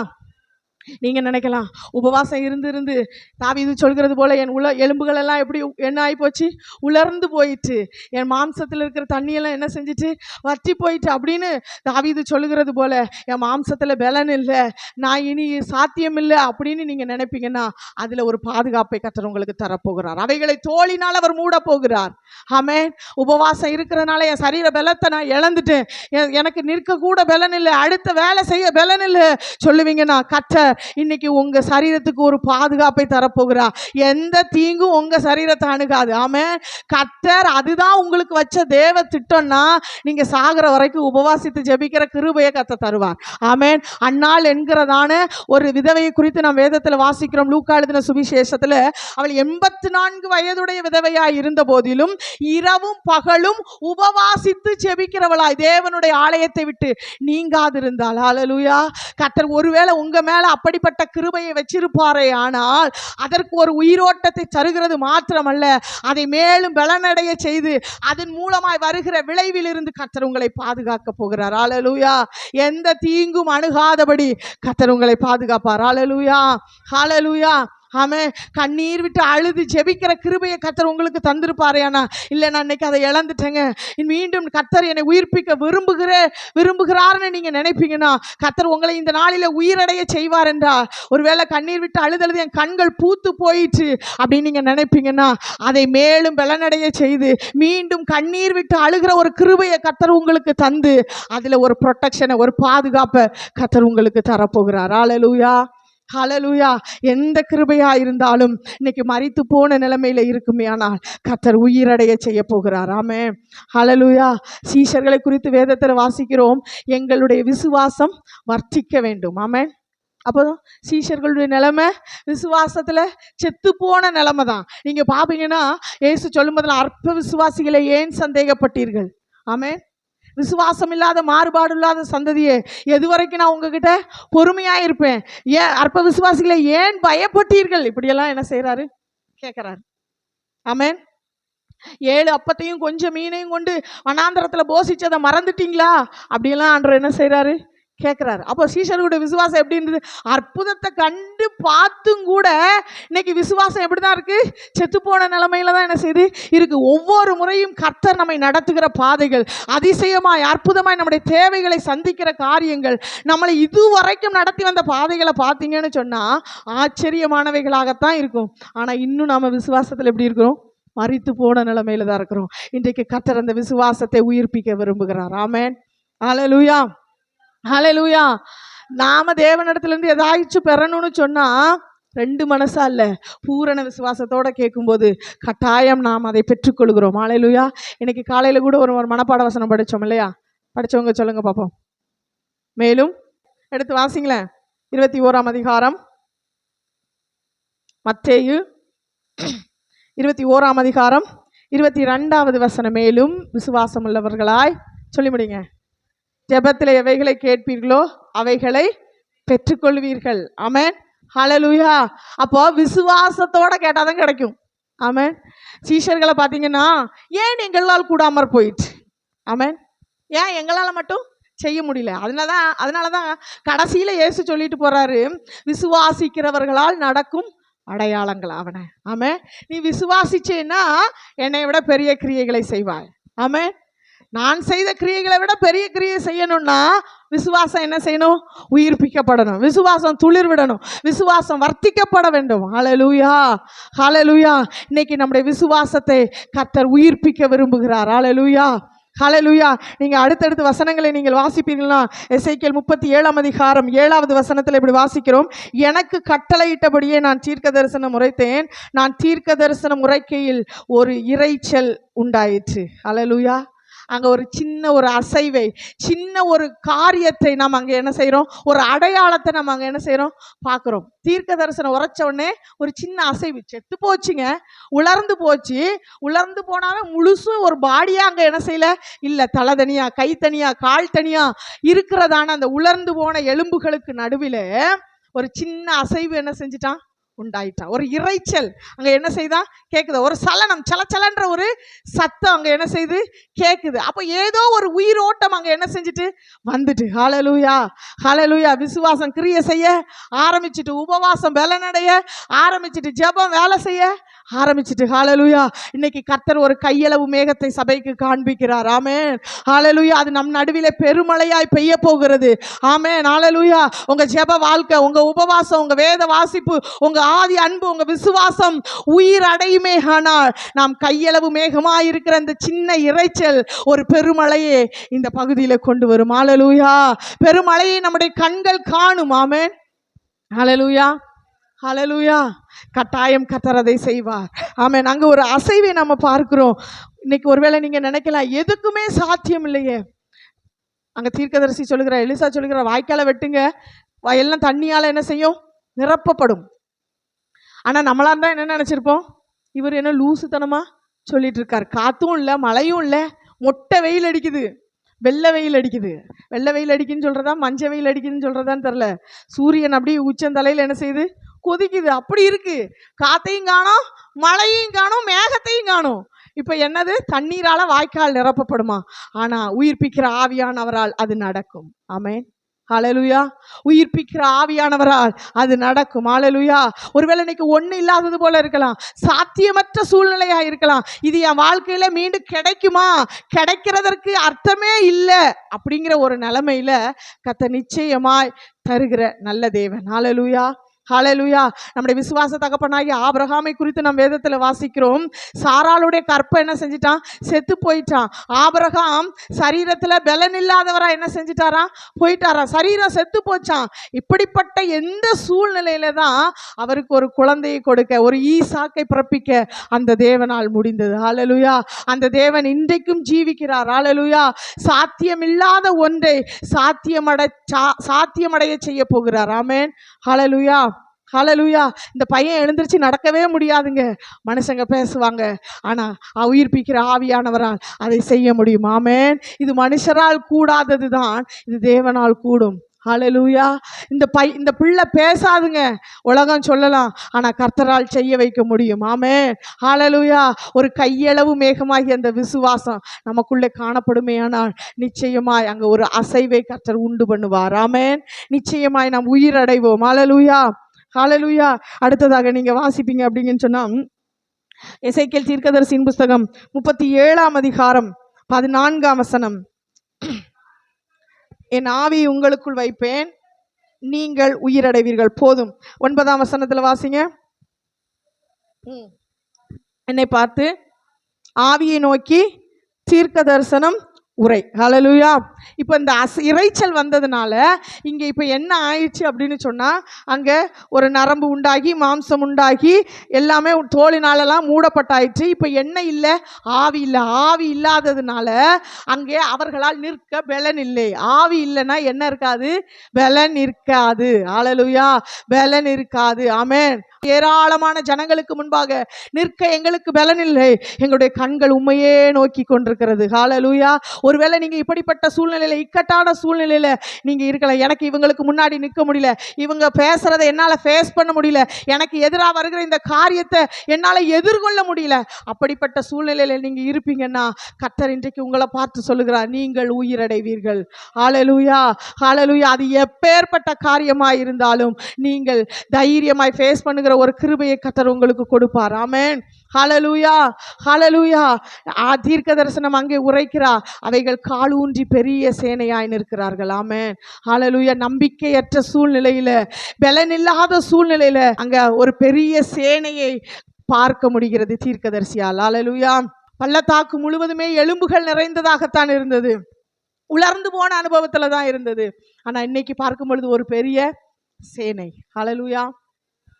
நீங்க நினைக்கலாம், உபவாசம் இருந்து தாவீது சொல்கிறது போல என் எலும்புகள் எல்லாம் எப்படி என்ன ஆகி போச்சு? உலர்ந்து போயிட்டு, என் மாம்சத்தில் இருக்கிற தண்ணியெல்லாம் என்ன செஞ்சுட்டு? வற்றி போயிட்டு அப்படின்னு தாவீது சொல்லுகிறது போல என் மாம்சத்தில் பலன் இல்லை, நான் இனி சாத்தியம் இல்லை அப்படின்னு நீங்க நினைப்பீங்கன்னா அதுல ஒரு பாதுகாப்பை கர்த்தர் உங்களுக்கு தரப்போகிறார். அவைகளை தோளினால் அவர் மூட போகிறார். ஆமென். உபவாசம் இருக்கிறதுனால என் சரீர பலத்தை நான் இழந்துட்டேன், எனக்கு நிற்க கூட பலன் இல்லை, அடுத்த வேலை செய்ய பலன் இல்லை சொல்லுவீங்கன்னா கர்த்தர் இன்னைக்கு உங்க சரீரத்துக்கு ஒரு பாதுகாப்பை தரப்போகிறார். எந்த தீங்கும் உங்க சரீரத்தை அணுகாது. ஆமென். கர்த்தர் அதுதான் உங்களுக்கு வச்ச தேவ திட்டம்னா நீங்க சாகிற வரைக்கும் உபவாசித்து ஜெபிக்கிற கிருபையை கர்த்தர் தருவார். ஆமென். அன்னாள் என்கிறதான ஒரு விதவையை குறித்து நாம் வேதத்தில் வாசிக்கிறோம். லூக்கா எழுதின சுவிசேஷத்துல அவள் 84 வயதுடைய விதவையாய் இருந்த போதிலும் இரவும் பகலும் உபவாசித்து ஜெபிக்கிறவளாய் தேவனுடைய ஆலயத்தை விட்டு நீங்காதிருந்தாள். ஹல்லேலூயா. கர்த்தர் ஒருவேளை உங்க மேல அப்படிப்பட்ட கிருபையை வச்சிருப்பாரே ஆனால் அதற்கு ஒரு உயிரோட்டத்தை தருகிறது மாத்திரமல்ல, அதை மேலும் பலனடைய செய்து அதன் மூலமாய் வருகிற விளைவில் இருந்து கர்த்தர் உங்களை பாதுகாக்க போகிறார். ஹல்லேலூயா. எந்த தீங்கும் அணுகாதபடி கர்த்தர் உங்களை பாதுகாப்பார். ஹல்லேலூயா. ஹல்லேலூயா. ஆமென். கண்ணீர் விட்டு அழுது ஜெபிக்கிற கிருபையை கர்த்தர் உங்களுக்கு தந்திருப்பாரேனா? இல்லை நான் இன்னைக்கு அதை இழந்துட்டேங்க, மீண்டும் கர்த்தர் என்னை உயிர்ப்பிக்க விரும்புகிறார்னு நீங்க நினைப்பீங்கன்னா கர்த்தர் உங்களை இந்த நாளில உயிரடைய செய்வார் என்றால், ஒருவேளை கண்ணீர் விட்டு அழுதழுது என் கண்கள் பூத்து போயிற்று அப்படின்னு நீங்க நினைப்பீங்கன்னா அதை மேலும் பலனடைய செய்து மீண்டும் கண்ணீர் விட்டு அழுகிற ஒரு கிருபையை கர்த்தர் உங்களுக்கு தந்து அதுல ஒரு ப்ரொடெக்ஷனை, ஒரு பாதுகாப்பை கர்த்தர் உங்களுக்கு தரப்போகிறார். ஹல்லேலூயா. ஹல்லேலூயா. எந்த கிருபையா இருந்தாலும் இன்னைக்கு மரித்து போன நிலைமையில இருக்குமே ஆனால் கர்த்தர் உயிரடைய செய்ய போகிறார். ஆமென். ஹல்லேலூயா. சீஷர்களை குறித்து வேதத்தில் வாசிக்கிறோம், எங்களுடைய விசுவாசம் வர்த்திக்க வேண்டும். ஆமென். அப்போ சீஷர்களுடைய நிலைமை விசுவாசத்துல செத்து போன நிலைமை தான். நீங்க பாப்பீங்கன்னா இயேசு சொல்லும் போதுல அற்ப விசுவாசிகளை ஏன் சந்தேகப்பட்டீர்கள்? ஆமென். விசுவாசம் இல்லாத மாறுபாடு இல்லாத சந்ததியே, எது வரைக்கும் நான் உங்ககிட்ட பொறுமையா இருப்பேன்? ஏன் அற்ப விசுவாசிகளை ஏன் பயப்பட்டீர்கள்? இப்படியெல்லாம் என்ன செய்யறாரு? கேட்கிறாரு. ஆமென். 7 அப்பத்தையும் கொஞ்சம் மீனையும் கொண்டு வனாந்தரத்துல போஷிச்சதை மறந்துட்டீங்களா? அப்படியெல்லாம் ஆண்டவர் என்ன செய்யறாரு? கேட்கிறாரு. அப்போ சீஷர்களுடைய விசுவாசம் எப்படி இருந்தது? அற்புதத்தை கண்டு பார்த்தும் கூட இன்னைக்கு விசுவாசம் எப்படிதான் இருக்கு? செத்து போன நிலைமையில தான் என்ன செய்யுது இருக்கு. ஒவ்வொரு முறையும் கர்த்தர் நம்மை நடத்துகிற பாதைகள், அதிசயமாய் அற்புதமாய் நம்முடைய தேவைகளை சந்திக்கிற காரியங்கள், நம்மளை இதுவரைக்கும் நடத்தி வந்த பாதைகளை பார்த்தீங்கன்னு சொன்னா ஆச்சரியமானவைகளாகத்தான் இருக்கும். ஆனா இன்னும் நம்ம விசுவாசத்தில் எப்படி இருக்கிறோம்? மரித்து போன நிலைமையில தான் இருக்கிறோம். இன்றைக்கு கர்த்தர் அந்த விசுவாசத்தை உயிர்ப்பிக்க விரும்புகிறார். ஆமென். ஹல்லேலூயா. ஹல்லேலூயா. நாம தேவனிடத்திலிருந்து ஏதாச்சும் பெறணும்னு சொன்னா 2 மனசா இல்ல, பூரண விசுவாசத்தோட கேட்கும்போது கட்டாயம் நாம் அதை பெற்றுக்கொள்கிறோம். ஹல்லேலூயா. இன்னைக்கு காலையில கூட ஒரு மனப்பாட வசனம் படிச்சோம் இல்லையா? படிச்சவங்க சொல்லுங்க பாப்போம். மேலும் எடுத்து வாசிங்களேன். 21ஆம் அதிகாரம், மத்தேயு 21ஆம் அதிகாரம் 22வது வசனம். மேலும் விசுவாசம் உள்ளவர்களாய் சொல்லி முடிங்க. ஜெபத்தில் எவைகளை கேட்பீர்களோ அவைகளை பெற்றுக்கொள்வீர்கள். ஆமென். ஹல்லேலூயா. அப்போ விசுவாசத்தோட கேட்டாதான் கிடைக்கும். ஆமென். சீஷர்களை பார்த்தீங்கன்னா, ஏன் எங்களால் கூடாமற் போயிட்டு? ஆமென். ஏன் எங்களால் மட்டும் செய்ய முடியல? அதனாலதான் கடைசியில இயேசு சொல்லிட்டு போறாரு, விசுவாசிக்கிறவர்களால் நடக்கும் அடையாளங்கள் அவனை. ஆமென். நீ விசுவாசிச்சேன்னா என்னை விட பெரிய கிரியைகளை செய்வாய். ஆமென். நான் செய்த கிரியைகளை விட பெரிய கிரியை செய்யணும்னா விசுவாசம் என்ன செய்யணும்? உயிர்ப்பிக்கப்படணும். விசுவாசம் துளிர் விடணும். விசுவாசம் வர்த்திக்கப்பட வேண்டும். ஹல்லேலூயா, ஹல்லேலூயா. இன்னைக்கு நம்முடைய விசுவாசத்தை கர்த்தர் உயிர்ப்பிக்க விரும்புகிறார். ஹல்லேலூயா, ஹல்லேலூயா. நீங்க அடுத்தடுத்த வசனங்களை நீங்கள் வாசிப்பீர்களா? எசேக்கியேல் 37ஆம் அதிகாரம் 7வது வசனத்தில் இப்படி வாசிக்கிறோம். எனக்கு கட்டளையிட்டபடியே நான் தீர்க்க தரிசனம் உரைத்தேன். நான் தீர்க்க தரிசனம் உரைக்கையில் ஒரு இரைச்சல் உண்டாயிற்று. ஹல்லேலூயா. அங்க ஒரு சின்ன ஒரு அசைவை, சின்ன ஒரு காரியத்தை நாம் அங்க என்ன செய்யறோம்? ஒரு அடையாளத்தை நம்ம அங்க என்ன செய்யறோம்? பார்க்கிறோம். தீர்க்க தரிசனம் உரைச்ச உடனே ஒரு சின்ன அசைவு, செத்து போச்சுங்க, உலர்ந்து போச்சு. உலர்ந்து போனாவே முழுசும் ஒரு பாடியா அங்க என்ன செய்யல இல்ல. தலை தனியா, கை தனியா, கால் தனியா இருக்கிறதான அந்த உலர்ந்து போன எலும்புகளுக்கு நடுவில் ஒரு சின்ன அசைவு என்ன செஞ்சிட்டான்? உண்டாயிட்டான். ஒரு இரைச்சல் அங்க என்ன செய்தான்? கேக்குது. ஒரு சலனம், சலச்சலன்ற ஒரு சத்தம் அங்க என்ன செய்து கேக்குது. அப்ப ஏதோ ஒரு உயிரோட்டம் அங்க என்ன செஞ்சுட்டு வந்துட்டு. ஹல்லேலூயா, ஹல்லேலூயா. விசுவாசம் கிரியை செய்ய ஆரம்பிச்சுட்டு, உபவாசம் பலனடைய ஆரம்பிச்சுட்டு, ஜெபம் வேலை செய்ய ஆரம்பிச்சுட்டு. ஹல்லேலூயா. இன்னைக்கு கர்த்தர் ஒரு கையளவு மேகத்தை சபைக்கு காண்பிக்கிறார். ஆமென். ஹல்லேலூயா. அது நம் நடுவிலே பெருமழையாய் பெய்ய போகிறது. ஆமென். ஹல்லேலூயா. உங்க ஜெப வாழ்க்கை, உங்க உபவாசம், உங்க வேத வாசிப்பு, உங்க ஆதி அன்பு, உங்க விசுவாசம் உயிர் அடையுமே. ஆனால் நாம் கையளவு மேகமாய் இருக்கிற அந்த சின்ன இரைச்சல் ஒரு பெருமழையை இந்த பகுதியில கொண்டு வரும். ஹல்லேலூயா. பெருமழையை நம்முடைய கண்கள் காணும். ஆமென். ஹல்லேலூயா, ஹல்லேலூயா. கட்டாயம் கர்த்தர் அதை செய்வார். ஆமென். அங்க ஒரு அசைவை நம்ம பார்க்கிறோம். இன்னைக்கு ஒருவேளை நீங்க நினைக்கலாம், எதுக்குமே சாத்தியம் இல்லையே. அங்க தீர்க்கதரிசி சொல்லுகிற, எலிசா சொல்லுகிற, வாய்க்கால வெட்டுங்க, வயல்லாம் தண்ணியால என்ன செய்யும்? நிரப்பப்படும். ஆனா நம்மளா இருந்தா என்ன நினைச்சிருப்போம்? இவர் என்ன லூசுத்தனமா சொல்லிட்டு இருக்கார். காத்தும் இல்லை, மழையும் இல்லை, மொட்டை வெயில் அடிக்குது, வெள்ளை வெயில் அடிக்குது. வெள்ளை வெயில் அடிக்குன்னு சொல்றதா, மஞ்சள் வெயில் அடிக்குதுன்னு சொல்றதான்னு தெரில. சூரியன் அப்படியே உச்சந்தலையில் என்ன செய்யுது? கொதிக்குது. அப்படி இருக்கு. காத்தையும் காணும், மழையும் காணும், மேகத்தையும் காணும். இப்ப என்னது? தண்ணீரால வாய்க்கால் நிரப்பப்படுமா? ஆனா உயிர்ப்பிக்கிற ஆவியானவரால் அது நடக்கும். ஆமென். ஹல்லேலூயா. உயிர்ப்பிக்கிற ஆவியானவரால் அது நடக்கும். ஹல்லேலூயா. ஒருவேளை இன்னைக்கு ஒண்ணு இல்லாதது போல இருக்கலாம், சாத்தியமற்ற சூழ்நிலையா இருக்கலாம். இது என் வாழ்க்கையில மீண்டும் கிடைக்குமா? கிடைக்கிறதற்கு அர்த்தமே இல்லை அப்படிங்கிற ஒரு நிலைமையில கர்த்தர் நிச்சயமாய் தருகிற நல்ல தேவன். ஹல்லேலூயா, ஹல்லேலூயா. நம்முடைய விசுவாச தகப்பனாகி ஆபிரகாமை குறித்து நம்ம வேதத்தில் வாசிக்கிறோம். சாராளுடைய கற்பை என்ன செஞ்சிட்டான்? செத்து போயிட்டான். ஆபிரகாம் சரீரத்தில் பலன் இல்லாதவரா என்ன செஞ்சிட்டாரா? போயிட்டாரா. சரீரம் செத்து போச்சான். இப்படிப்பட்ட எந்த சூழ்நிலையில தான் அவருக்கு ஒரு குழந்தையை கொடுக்க, ஒரு ஈசாக்கை பிறப்பிக்க அந்த தேவனால் முடிந்தது. ஹல்லேலூயா. அந்த தேவன் இன்றைக்கும் ஜீவிக்கிறார். ஹல்லேலூயா. சாத்தியமில்லாத ஒன்றை சாத்தியமடைய செய்ய போகிறார். ஆமென். ஹல்லேலூயா, ஹல்லேலூயா. இந்த பையன் எழுந்திருச்சு நடக்கவே முடியாதுங்க, மனுஷங்க பேசுவாங்க. ஆனா உயிர்ப்பிக்கிற ஆவியானவரால் அதை செய்ய முடியும். ஆமென். இது மனுஷரால் கூடாதது தான், இது தேவனால் கூடும். ஹல்லேலூயா. இந்த பிள்ளை பேசாதுங்க, உலகம் சொல்லலாம், ஆனா கர்த்தரால் செய்ய வைக்க முடியும். ஆமென். ஹல்லேலூயா. ஒரு கையளவு மேகமாகி அந்த விசுவாசம் நமக்குள்ளே காணப்படுமே. ஆனால் நிச்சயமாய் அங்க ஒரு அசைவை கர்த்தர் உண்டு பண்ணுவார். ஆமென். நிச்சயமாய் நாம் உயிர் அடைவோம். ஹல்லேலூயா, ஹல்லேலூயா. அடுத்ததாக நீங்க வாசிப்பீங்க அப்படிங்கன்னு சொன்னா, எசேக்கியேல் தீர்க்கதரிசியின் புஸ்தகம் 37ஆம் அதிகாரம் 14ஆம் வசனம். என் ஆவியை உங்களுக்குள் வைப்பேன், நீங்கள் உயிரடைவீர்கள். போதும். 9ஆம் வசனத்துல வாசிங்க. என்னை பார்த்து ஆவியை நோக்கி தீர்க்க தரிசனம் உரை. ஹல்லேலூயா. இப்போ இந்த இரைச்சல் வந்ததுனால இங்கே இப்போ என்ன ஆயிடுச்சு அப்படின்னு சொன்னால், அங்கே ஒரு நரம்பு உண்டாகி மாம்சம் உண்டாகி எல்லாமே தோலினாலெல்லாம் மூடப்பட்டாயிற்று. இப்போ என்ன இல்லை? ஆவி இல்லை. ஆவி இல்லாததுனால அங்கே அவர்களால் நிற்க பலன் இல்லை. ஆவி இல்லைன்னா என்ன இருக்காது? பலன் இருக்காது. ஹல்லேலூயா. பலன் இருக்காது. ஆமென். ஏராளமான ஜனங்களுக்கு முன்பாக நிற்க எங்களுக்கு பலன் இல்லை. எங்களுடைய கண்கள் உண்மையே நோக்கி கொண்டிருக்கிறது. ஹல்லேலூயா. ஒருவேளை நீங்க இப்படிப்பட்ட சூழ்நிலையில, இக்கட்டான சூழ்நிலையில நீங்க இருக்கலாம். எனக்கு இவங்களுக்கு முன்னாடி நிற்க முடியல, இவங்க பேசுறதை என்னால ஃபேஸ் பண்ண முடியல, எனக்கு எதிராக வருகிற இந்த காரியத்தை என்னால எதிர்கொள்ள முடியல. அப்படிப்பட்ட சூழ்நிலையில நீங்க இருப்பீங்கன்னா கர்த்தர் இன்றைக்கு உங்களை பார்த்து சொல்லுகிறார், நீங்கள் உயிரடைவீர்கள். ஹல்லேலூயா. ஹல்லேலூயா. அது எப்பேற்பட்ட காரியமாய் இருந்தாலும் நீங்கள் தைரியமாய் ஃபேஸ் பண்ணுகிற ஒரு கிருபையை கர்த்தர் உங்களுக்கு கொடுப்பார். ஆமென். ஹல்லேலூயா. ஹல்லேலூயா. தீர்க்க தரிசனம் அங்கே உரைக்கிறா, அவைகள் காலூன்றி பெரிய சேனையாய் நிற்கிறார்கள். ஆமென். ஹல்லேலூயா. நம்பிக்கையற்ற சூழ்நிலையில, பலனில்லாத சூழ்நிலையில அங்க ஒரு பெரிய சேனையை பார்க்க முடிகிறது தீர்க்கதரிசியால். ஹல்லேலூயா. பள்ளத்தாக்கு முழுவதுமே எலும்புகள் நிறைந்ததாகத்தான் இருந்தது. உலர்ந்து போன அனுபவத்துல தான் இருந்தது. ஆனா இன்னைக்கு பார்க்கும் பொழுது ஒரு பெரிய சேனை. ஹல்லேலூயா.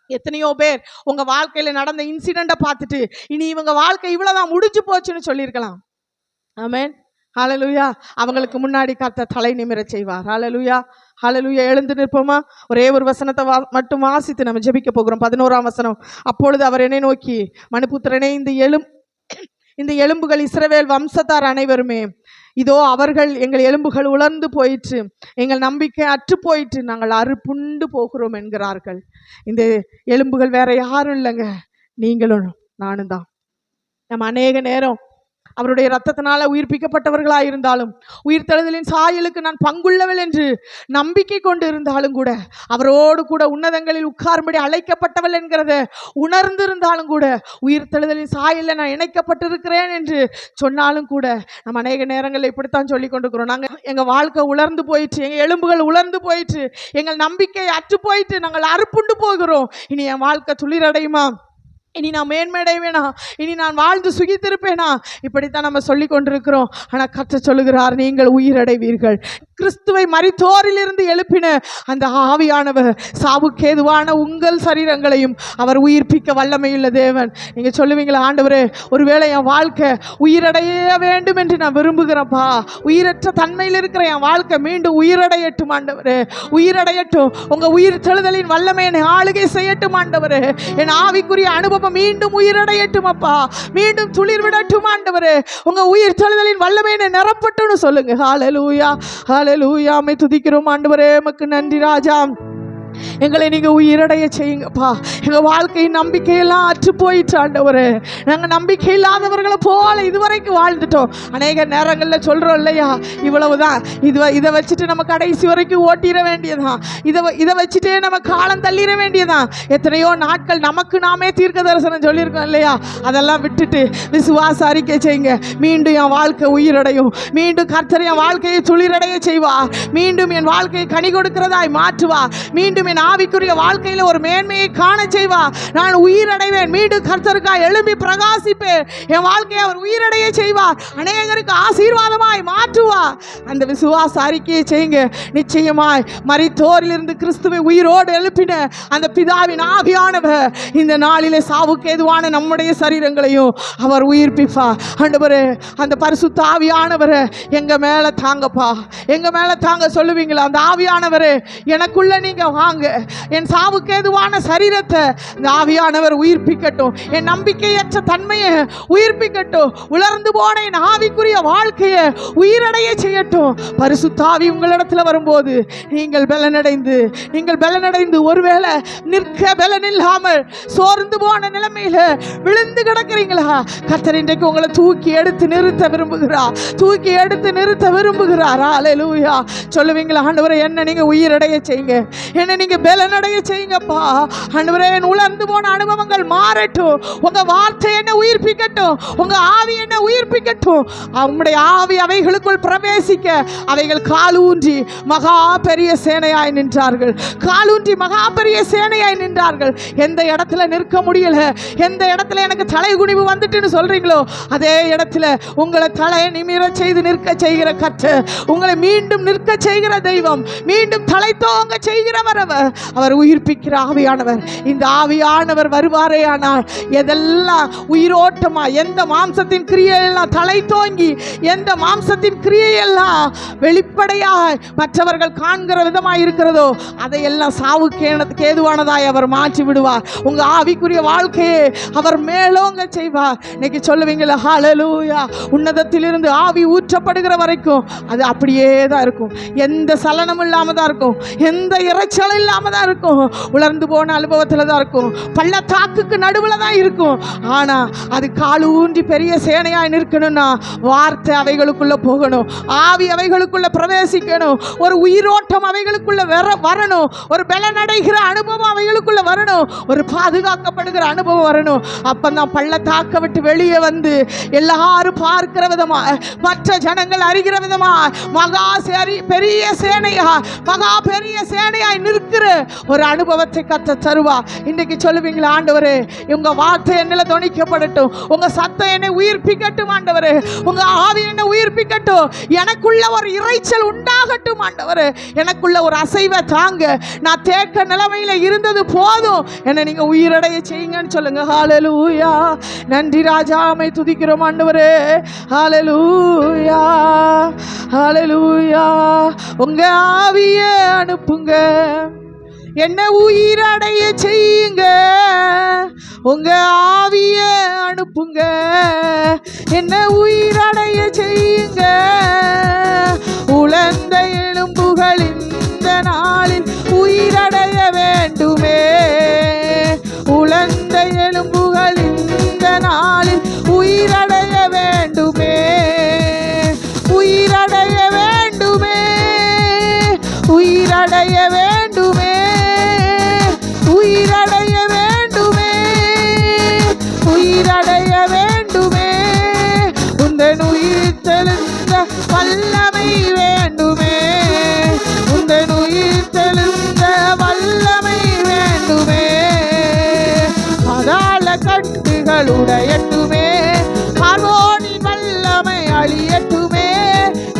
எத்தனையோ பேர் உங்க வாழ்க்கையில நடந்த இன்சிடென்ட்டை பார்த்துட்டு இனி இவங்க வாழ்க்கை இவ்வளவுதான் முடிஞ்சு போச்சுன்னு சொல்லியிருக்கலாம். ஆமென். ஹல்லேலூயா. அவங்களுக்கு முன்னாடி கர்த்தர் தலை நிமிர செய்வார். ஹல்லேலூயா. ஹல்லேலூயா. எழுந்து நிற்போமா? ஒரே ஒரு வசனத்தை மட்டும் வாசித்து நம்ம ஜெபிக்க போகிறோம். 11ஆம் வசனம். அப்பொழுது அவர் என்னை நோக்கி, மனுபுத்திரனே, இந்த எலும்புகள் இஸ்ரவேல் வம்சத்தார் அனைவருமே, இதோ அவர்கள் எங்கள் எலும்புகள் உலர்ந்து போயிற்று, எங்கள் நம்பிக்கை அற்று போயிற்று, நாங்கள் அறுப்புண்டு போகிறோம் என்கிறார்கள். இந்த எலும்புகள் வேற யாரும் இல்லைங்க, நீங்களும் நானும் தான். நம்ம அநேக நேரம் அவருடைய இரத்தத்தினால உயிர்ப்பிக்கப்பட்டவர்களாக இருந்தாலும், உயிர்த்தெழுதலின் சாயலுக்கு நான் பங்குள்ளவள் என்று நம்பிக்கை கொண்டு இருந்தாலும் கூட, அவரோடு கூட உன்னதங்களில் உட்காரும்படி அழைக்கப்பட்டவள் என்கிறத உணர்ந்திருந்தாலும் கூட, உயிர்த்தெழுதலின் சாயலில் நான் இணைக்கப்பட்டிருக்கிறேன் என்று சொன்னாலும் கூட, நம்ம அநேக நேரங்களில் இப்படித்தான் சொல்லி கொண்டிருக்கிறோம். நாங்கள் எங்கள் வாழ்க்கை உலர்ந்து போயிற்று, எங்கள் எலும்புகள் உலர்ந்து போயிற்று, எங்கள் நம்பிக்கை அற்று போயிற்று, நாங்கள் அறுப்புண்டு போகிறோம், இனி என் வாழ்க்கை துளிரடையுமா, இனி நான் மேன்மையடைவேனா, இனி நான் வாழ்ந்து சுகித்திருப்பேனா, இப்படித்தான் நம்ம சொல்லி கொண்டிருக்கிறோம். ஆனால் கர்த்தர் சொல்லுகிறார், நீங்கள் உயிரடைவீர்கள். கிறிஸ்துவை மரித்தோரிலிருந்து எழுப்பின அந்த ஆவியானவர் சாவுக்கேதுவான உங்கள் சரீரங்களையும் அவர் உயிர்ப்பிக்க வல்லமையுள்ள தேவன். நீங்க சொல்லுவீங்களா, ஆண்டவரே, ஒருவேளை என் வாழ்க்கை உயிரடைய வேண்டும் என்று நான் விரும்புகிறேன்ப்பா, உயிரற்ற தன்மையில் இருக்கிற என் வாழ்க்கை மீண்டும் உயிரடையட்டும் ஆண்டவரே, உயிரடையட்டும். உங்க உயிர் தெழுதலின் வல்லமை என்னை ஆளுகை செய்யட்டும் ஆண்டவரே, என் ஆவிக்குரிய அனுபவம் மீண்டும் உயிரடையட்டும் அப்பா, மீண்டும் துளிர் விடட்டும் ஆண்டவரே, உங்க உயிர் தெழுதலின் வல்லமை என்னை நிரப்பட்டும்னு சொல்லுங்க. ஹல்லேலூயா. ஹல்லேலூயா. உம்மை துதிக்கிறோம் ஆண்டவரே, உமக்கு நன்றி ராஜா. எங்களை நீங்க உயிரடைய செய்யுங்கப்பா. எங்க வாழ்க்கையின் நம்பிக்கையெல்லாம் அற்று போயிட்டு ஆண்டவரே, நாங்கள் நம்பிக்கை இல்லாதவர்களை போல இதுவரைக்கும் வாழ்ந்துட்டோம். அநேக நேரங்களில் சொல்றோம் இல்லையா, இவ்வளவுதான், இதை வச்சுட்டு நம்ம கடைசி வரைக்கும் ஓட்டிட வேண்டியதான், இதை வச்சுட்டே நம்ம காலம் தள்ளிட வேண்டியதான். எத்தனையோ நாட்கள் நமக்கு நாமே தீர்க்க தரிசனம் சொல்லியிருக்கோம் இல்லையா, அதெல்லாம் விட்டுட்டு விசுவாச அறிக்கை செய்யுங்க. மீண்டும் என் வாழ்க்கை உயிரடையும், மீண்டும் கர்த்தர் என் வாழ்க்கையை துளிரடைய செய்வார், மீண்டும் என் வாழ்க்கையை கனி கொடுக்கிறதாய் மாற்றுவார், மீண்டும் என் ஆவிக்குரிய வாழ்க்கையில ஒரு மேன்மையை காண செய்வார். நான் உயிரடைவேன், மீண்டும் கர்த்தருக்காய் எழும்பி பிரகாசிப்பேன், என் வாழ்க்கையை அவர் உயிரடைய செய்வார், அநேகருக்கு ஆசீர்வாதமாய் மாற்றுவார். அந்த விசுவாச அறிக்கையை செய்யுங்க. நிச்சயமாய் மரித்தோரிலிருந்து கிறிஸ்துவை உயிரோடு எழுப்பின அந்த பிதாவின் ஆவியானவர் இந்த நாளிலே சாவுக்கு ஏதுவான நம்முடைய சரீரங்களையும் அவர் உயிர்ப்பிப்பார். ஆண்டவரே, அந்த பரிசுத்த ஆவியானவரை எங்க மேல தாங்கப்பா, எங்க மேல தாங்க சொல்லுவீங்களா? அந்த ஆவியானவரே எனக்குள்ள நீங்க வாங்க, என் சாவுக்கு ஏதுவான சரீரத்தை இந்த ஆவியானவர் உயிர்ப்பிக்கட்டும், என் நம்பிக்கையற்ற தன்மையை உயிர்ப்பிக்கட்டும், உலர்ந்து போன என் ஆவிக்குரிய வாழ்க்கையை உயிரடைய செய்யட்டும். பரிசுத்த ஆவி உங்களிடத்துல வரும்போது நீங்கள் பலனடைந்து ஒருவேளை நிற்க பலன் இல்லாமல் சோர்ந்து போன நிலைமையில விழுந்து கிடக்கிறீங்களா, கர்த்தர் இன்றைக்கு உங்களை தூக்கி எடுத்து நிறுத்த விரும்புகிறார். ஹல்லேலூயா. சொல்லுவீங்களா, ஆண்டவரே, என்ன நீங்க உயிரடைய செய்யுங்க, என்ன என்னை நீங்க பலனடைய செய்யுங்கப்பா. ஆண்டவரே, உலர்ந்து போன அனுபவங்கள் மாறட்டும். உங்க வார்த்தை என்ன உயிர்ப்பிக்கட்டும். உங்க ஆவி என்ன உயிர்ப்பிக்கட்டும். உம்முடைய ஆவி அவைகளுக்குள் பிரவேசிக்க அவைகள் காலூன்றி மகா பெரிய சேனையாய் நின்றார்கள். காலூன்றி மகா பெரிய சேனையாய் நின்றார்கள். எந்த இடத்துல நிற்க முடியல, எந்த இடத்துல எனக்கு தலை குனிவு வந்துட்டுன்னு சொல்றீங்களோ அதே இடத்துல உங்களை தலையை நிமிர செய்து நிற்க செய்கிற கர்த்தர், உங்களை மீண்டும் நிற்க செய்கிற தெய்வம், மீண்டும் தலை தோங்க செய்கிறவர் அவர் உயிர்ப்பிக்கிற ஆவியானவர். இந்த ஆவியானவர் வருவாரே ஆனால் எதெல்லாம் உயிரோட்டமா, எந்த மாம்சத்தின் கிரியையெல்லாம் தலை தோங்கி, எந்த மாம்சத்தின் கிரியையெல்லாம் வெளிப்படையாய் மற்றவர்கள் காண்கிற விதமாய் இருக்கிறதோ அதையெல்லாம் சாவுக்கு ஏதுவானதாய் அவர் மாற்றி விடுவார். உங்க ஆவிக்குரிய வாழ்க்கையை அவர் மேலோங்க செய்வார். இன்னைக்கு சொல்லுவீங்களா, ஹல்லேலூயா, உன்னதத்திலிருந்து ஆவி ஊற்றப்படுகிற வரைக்கும் அது அப்படியே தான் இருக்கும். எந்த சலனமும் இல்லாம தான் இருக்கும், எந்த இறைச்சலும் இல்லாம தான் இருக்கும். உலர்ந்து போன அனுபவத்தில் தான் இருக்கும், பள்ளத்தாக்குக்கு நடுவில் தான் இருக்கும். ஆனா அது காலு ஊன்றி பெரிய சேனையாய் நிற்கணும்னா வார்த்தை அவைகளுக்குள்ள போகணும், ஆவி அவைகளுக்குள்ள பிரவேசிக்கணும், ஒரு உயிரோட்டம் அவைகளுக்குள்ள வரணும், ஒரு பலனடைகிற அனுபவம் அவைகளுக்குள்ள வரணும், ஒரு பாதுகாக்கப்படுகிற அனுபவம் வரணும். அப்பதான் பள்ளத்தாக்க விட்டு வெளியே வந்து எல்லாரும் பார்க்கிற விதமா, மற்ற ஜனங்கள் அறிகிற விதமா மகா பெரிய சேனையா, மகா பெரிய சேனையாய் நிற்கிற ஒரு அனுபவத்தை கர்த்தர் தருவா. இன்றைக்கு சொல்லுவீங்களா, ஆண்டவரே உங்க வார்த்தை என்னில தொனிக்கப்படட்டும், உங்க சத்தம் என்னை உயிர்ப்பிக்கட்டும் ஆண்டவரே, உங்க ஆவி என்னை உயிர்ப்பிக்கட்டும், எனக்குள்ள ஒரு இறைச்சல் உண்டாகட்டும் ஆண்டவரே, எனக்குள்ள ஒரு அசைவை தாங்க, நான் தேக்க நிலைமையில இருந்தது போதும், என்னை நீங்க உயிரடைய செய்யுங்கன்னு சொல்லுங்க. ஹல்லேலூயா, நன்றி ராஜா, மை துதிக்கிறோம் ஆண்டவரே. ஹல்லேலூயா, ஹல்லேலூயா, உங்க ஆவியை அனுப்புங்க, என்ன உயிரடைய செய்யுங்க, உங்க ஆவியை அனுப்புங்க, என்ன உயிரடைய செய்யுங்க. உலர்ந்த எலும்புகள் இந்த நாளில் உயிரடைய வேண்டுமே, உலர்ந்த எலும்புகள் இந்த நாளில் உயிரடைய வேண்டுமே, உயிரடைய வேண்டுமே, உயிரடைய வேண்டுமே, உயிரடைய வேண்டுமே, உயிரடைய வேண்டுமே. உந்தன் உயிர் தெளிந்த வல்லமை வேண்டுமே, உந்தன் உயிர் தெளிந்த வல்லமை வேண்டுமே. பாதாள கட்டுகள் உடையட்டுமே, பார்வோனின் வல்லமை அழியட்டுமே,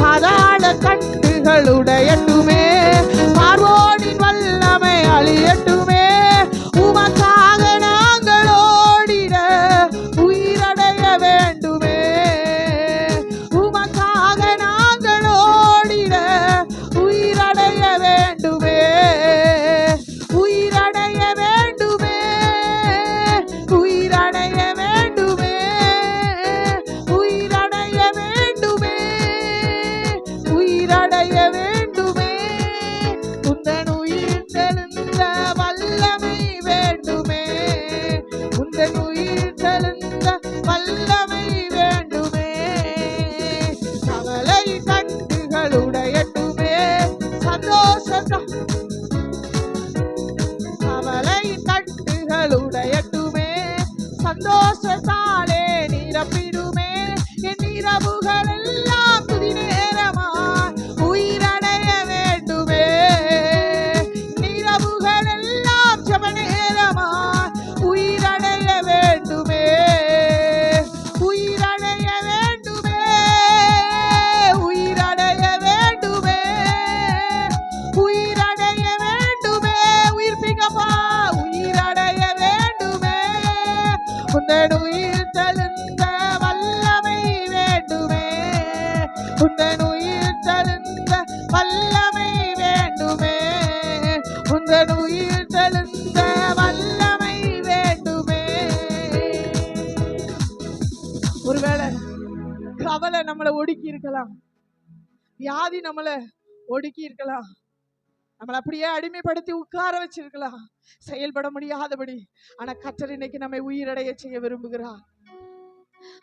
பாதாள கட்டுகள் உடையட்டுமே, பார்வோனின் வல்லமை அழியட்டுமே. உமக்காக நாங்கள் ஓடிட உயிரடைய வேண்டுமே, உமக்காக நாங்கள் ஓடிட உயிரடைய வேண்டுமே, உயிரடைய வேண்டுமே, உயிரடைய வேண்டுமே, உயிரடைய வேண்டுமே, உயிரடைய வேண்டுமே. உந்தன் உயிர் தெளிந்த வல்லமை வேண்டுமே, உந்தன் உயிர் தெளிந்த வல்லமை வேண்டுமே. கவலை கட்டுகள் உடையட்டுமே, சந்தோஷத்தா கவலை கட்டுகள் உடையட்டுமே, சந்தோஷத்தாலே நிரப்பிடுமே. என் இரவுகள் எல்லாம் துதி நேரமா உயிரடைய வேண்டுமே, இரவுகள் எல்லாம் ஜெப நேரமா உயிரடைய வேண்டுமே, உயிரடைய வேண்டுமே, உயிரடைய வேண்டுமே, உயிரடைய வேண்டுமே. உயிர்ப்பிங்கப்பா, உயிரடைய வேண்டுமே. உந்தன் உயிர் தெளிந்த வல்லமை வேண்டுமே, உந்தன் உயிர் தெளிந்த வல்லமை வேண்டுமே, உந்தன் உயிர் தெளிந்த வல்லமை வேண்டுமே. ஒருவேளை கவலை நம்மளை ஒடுக்கி இருக்கலாம், வியாதி நம்மளை ஒடுக்கி இருக்கலாம், நம்மளை அப்படியே அடிமைப்படுத்தி உட்கார வச்சிருக்கலாம், செயல்பட முடியாதபடி. ஆனா கர்த்தர் இன்னைக்கு நம்மை உயிரடைய செய்ய விரும்புகிறார்.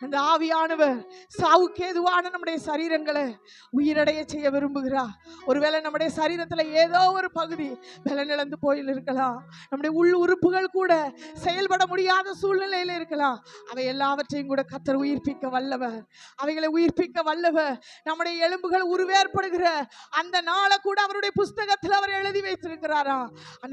அந்த ஆவியானவர் சாவுக்கு ஏதுவான நம்முடைய சரீரங்களை உயிரடைய செய்ய விரும்புகிறார். ஒருவேளை நம்முடைய சரீரத்துல ஏதோ ஒரு பகுதி பலனிழந்து போயில் இருக்கலாம், நம்முடைய உள் உறுப்புகள் கூட செயல்பட முடியாத சூழ்நிலையில இருக்கலாம். அவை எல்லாவற்றையும் கூட கர்த்தர் உயிர்ப்பிக்க வல்லவர், அவைகளை உயிர்ப்பிக்க வல்லவர். நம்முடைய எலும்புகள் உருவேற்படுகிற அந்த நாளை கூட அவருடைய புஸ்தகத்தில் அவர் எழுதி வைத்திருக்கிறாரா.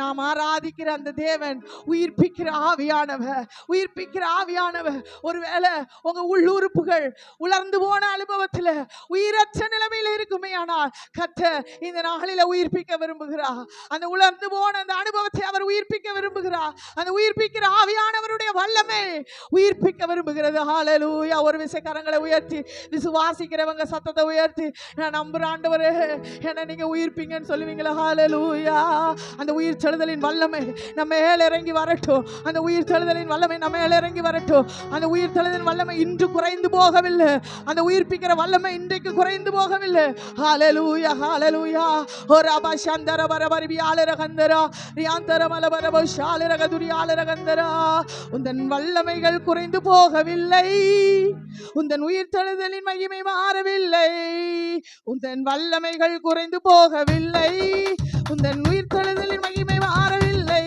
நாம் ஆராதிக்கிற அந்த தேவன் உயிர்ப்பிக்கிற ஆவியானவர், உயிர்ப்பிக்கிற ஆவியானவர். ஒருவேளை உங்க உள்ளுறுப்புகள் உலர்ந்து போன அனுபவத்தில் உயிரற்ற நிலைமையில் இருக்குமே, ஆனால் கர்த்தர் இந்த நாளில உயிர்ப்பிக்க விரும்புகிறார். அந்த உலர்ந்து போன அந்த அனுபவத்தை அவர் உயிர்ப்பிக்க விரும்புகிறார். அந்த உயிர்ப்பிக்கிற ஆவியானவருடைய வல்லமை உயிர்ப்பிக்க விரும்புகிறது. ஹல்லேலூயா. ஒரு விசை கரங்களை உயர்த்தி விசுவாசிக்கிறவங்க சத்தத்தை உயர்த்தி, நான் நம்புற ஆண்டவரே என்ன நீங்க உயிர்ப்பீங்கன்னு சொல்லுவீங்களா? ஹல்லேலூயா. அந்த உயிர் செழுதலின் வல்லமை நம்ம மேல இறங்கி வரட்டும். அந்த உயிர் செழுதலின் வல்லமை நம்ம மேல இறங்கி வரட்டும். அந்த உயிர் செழுதலின் வல்லமை இன்று குறைந்து போகவில்லை. அந்த உயிர்ப்பிக்கிற வல்லமை இன்றைக்கு குறைந்து போகவில்லை. ஹல்லேலூயா, ஹல்லேலூயா. ஓரபா சந்தர பரபரி ஆலர கந்தரா ரியாந்தர மலபரப ஷாலர கதுரி ஆலர கந்தரா. உந்தன் வல்லமைகள் குறைந்து போகவில்லை, உந்தன் உயிர் தெழுதலின் மகிமை மாறவில்லை. உந்தன் வல்லமைகள் குறைந்து போகவில்லை, உந்தன் உயிர் தெழுதலின் மகிமை மாறவில்லை.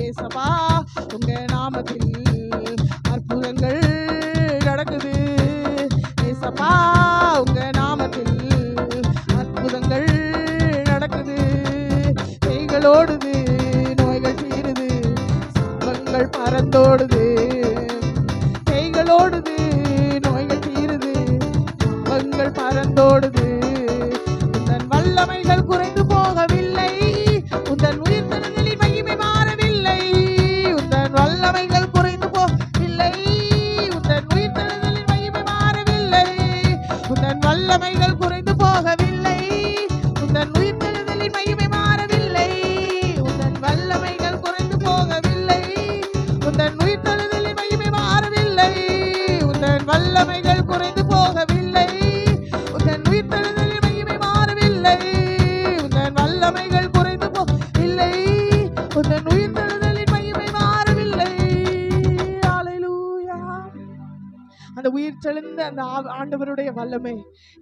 ஏசப்பா உங்க நாமத்தில் அற்புதங்கள் நடக்குது. ஏசப்பா உங்க நாமத்தில் அற்புதங்கள் நடக்குது. கைகள் ஓடுது, நோய்கள் தீருது, சாபங்கள் பறந்தோடுது. கைகள் ஓடுது, நோய்கள் தீருது, சாபங்கள் பறந்தோடுது. உந்தன் வல்லமைகள் குறைந்து போகவில்லை, உந்தன் உயிர் தெழுதலின் மகிமை மாறவில்லை. உந்தன் வல்லமைகள் குறைந்து போகவில்லை, உந்தன் உயிர் தெழுதலின் மகிமை மாறவில்லை. உந்தன் வல்லமைகள் குறைந்து போகவில்லை, உந்தன் உயிர் தெழுதலின் மகிமை மாறவில்லை. உந்தன் வல்லமைகள் குறைந்து போகவில்லை, உந்தன் உயிர் தெழுதலின் மகிமை மாறவில்லை. உந்தன் வல்லமைகள் குறைந்து போகவில்லை, உந்தன் உயிர் தெழுதலின் மகிமை மாறவில்லை. உந்தன் வல்லமைகள் குறைந்து போகவில்லை, உந்தன் உயிர் தெழுதலின் மகிமை மாறவில்லை. ஹல்லேலூயா. அந்த உயிர் தெழுந்த அந்த ஆண்டவருடைய வல்லமை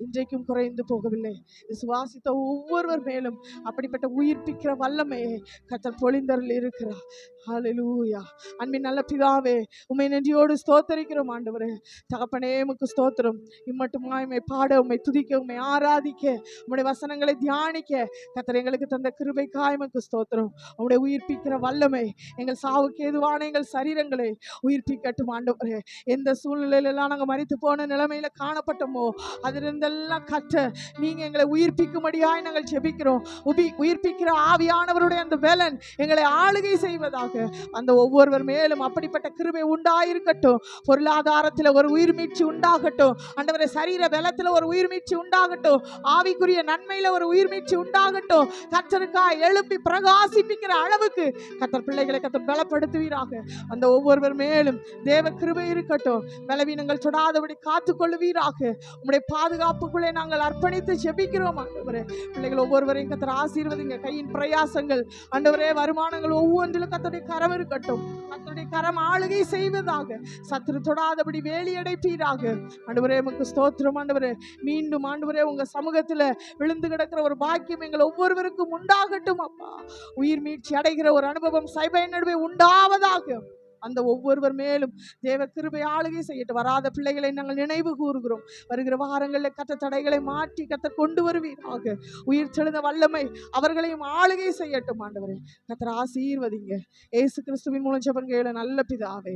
இன்றைக்கும் குறைந்து போகவில்லை. விசுவாசித்த ஒவ்வொருவர் மேலும் அப்படிப்பட்ட உயிர்ப்பிக்கிற வல்லமையை கர்த்தர் பொழிந்தருள் இருக்கிறார். ஹல்லேலூயா. அன்பின் நல்ல பிதாவே, உம்மை நன்றியோடு ஸ்தோத்தரிக்கிறோம் ஆண்டவரே. தகப்பனே உமக்கு ஸ்தோத்திரம். இம்மட்டுமா உம்மை பாட, உம்மை துதிக்க, உம்மை ஆராதிக்க, உம்முடைய வசனங்களை தியானிக்க கர்த்தர் எங்களுக்கு தந்த கிருபைக்காய் உமக்கு ஸ்தோத்திரம். உம்முடைய உயிர்ப்பிக்கிற வல்லமை எங்கள் சாவுக்கு ஏதுவான எங்கள் சரீரங்களை உயிர்ப்பிக்கட்டும் ஆண்டவரே. எந்த சூழ்நிலையிலெல்லாம் நாங்கள் மரித்து போன நிலைமையில காணப்பட்டோமோ அதிலிருந்தெல்லாம் கர்த்தர் நீங்க எங்களை உயிர்ப்பிக்கும்படியாய் நாங்கள் ஜெபிக்கிறோம். உயிர்ப்பிக்கிற ஆவியானவருடைய அந்த பலன் எங்களை ஆளுகை செய்வதாக அந்த ஒவ்வொருவர் மேலும் அப்படிப்பட்ட கிருபை உண்டாயிருக்கட்டும். பொருளாதாரத்தில் ஒரு உயிர் மீட்சி உண்டாகட்டும் ஆண்டவரே. சரீர பலத்தில் ஒரு உயிர் மீட்சி உண்டாகட்டும். ஆவிக்குரிய நன்மையில ஒரு உயிர் மீட்சி உண்டாகட்டும். கர்த்தருக்காய் எழுப்பி பிரகாசிப்பிக்கிற அளவுக்கு கர்த்தர் பிள்ளைகளை கர்த்தர் பலப்படுத்துவீராக. அந்த ஒவ்வொருவர் மேலும் தேவ கிருபை இருக்கட்டும். பலவீனங்கள் தொடாதபடி காத்துக்கொள்ளுவீராக. உம்முடைய பாதுகாப்புக்குள்ளே நாங்கள் அர்ப்பணித்து ஜெபிக்கிறோம் ஆண்டவரே. பிள்ளைகள் ஒவ்வொருவரையும் கர்த்தர் ஆசீர்வதிங்க. கையின் பிரயாசங்கள் ஆண்டவரே, வருமானங்கள் ஒவ்வொன்றிலும் கர்த்தருடைய கரம் இருக்கட்டும். கர்த்தருடைய கரம் ஆளுகை செய்வதாக. சத்துரு தொடாதபடி வேலியடைப்பீராக ஆண்டவரே. உமக்கு ஸ்தோத்திரம் ஆண்டவரே. மீண்டும் ஆண்டவரே உங்க சமூகத்துல விழுந்து கிடக்கிற ஒரு பாக்கியம் எங்கள் ஒவ்வொருவருக்கும் உண்டாகட்டும் அப்பா. உயிர் மீட்சி அடைகிற ஒரு அனுபவம் சபை நடுவே உண்டாவதாக. அந்த ஒவ்வொருவர் மேலும் தேவ கிருபை ஆளுகை செய்யட்டும். வராத பிள்ளைகளை நாங்கள் நினைவு கூறுகிறோம். வருகிற வாரங்களில் கர்த்தர் தடைகளை மாற்றி கர்த்தர் கொண்டு வருவீராக. உயிர் தெழுந்த வல்லமை அவர்களையும் ஆளுகை செய்யட்டும் ஆண்டவரே. கர்த்தர் ஆசீர்வதிங்க. இயேசு கிறிஸ்துவின் மூலம் ஜெபம் கேள நல்ல பிதாவே.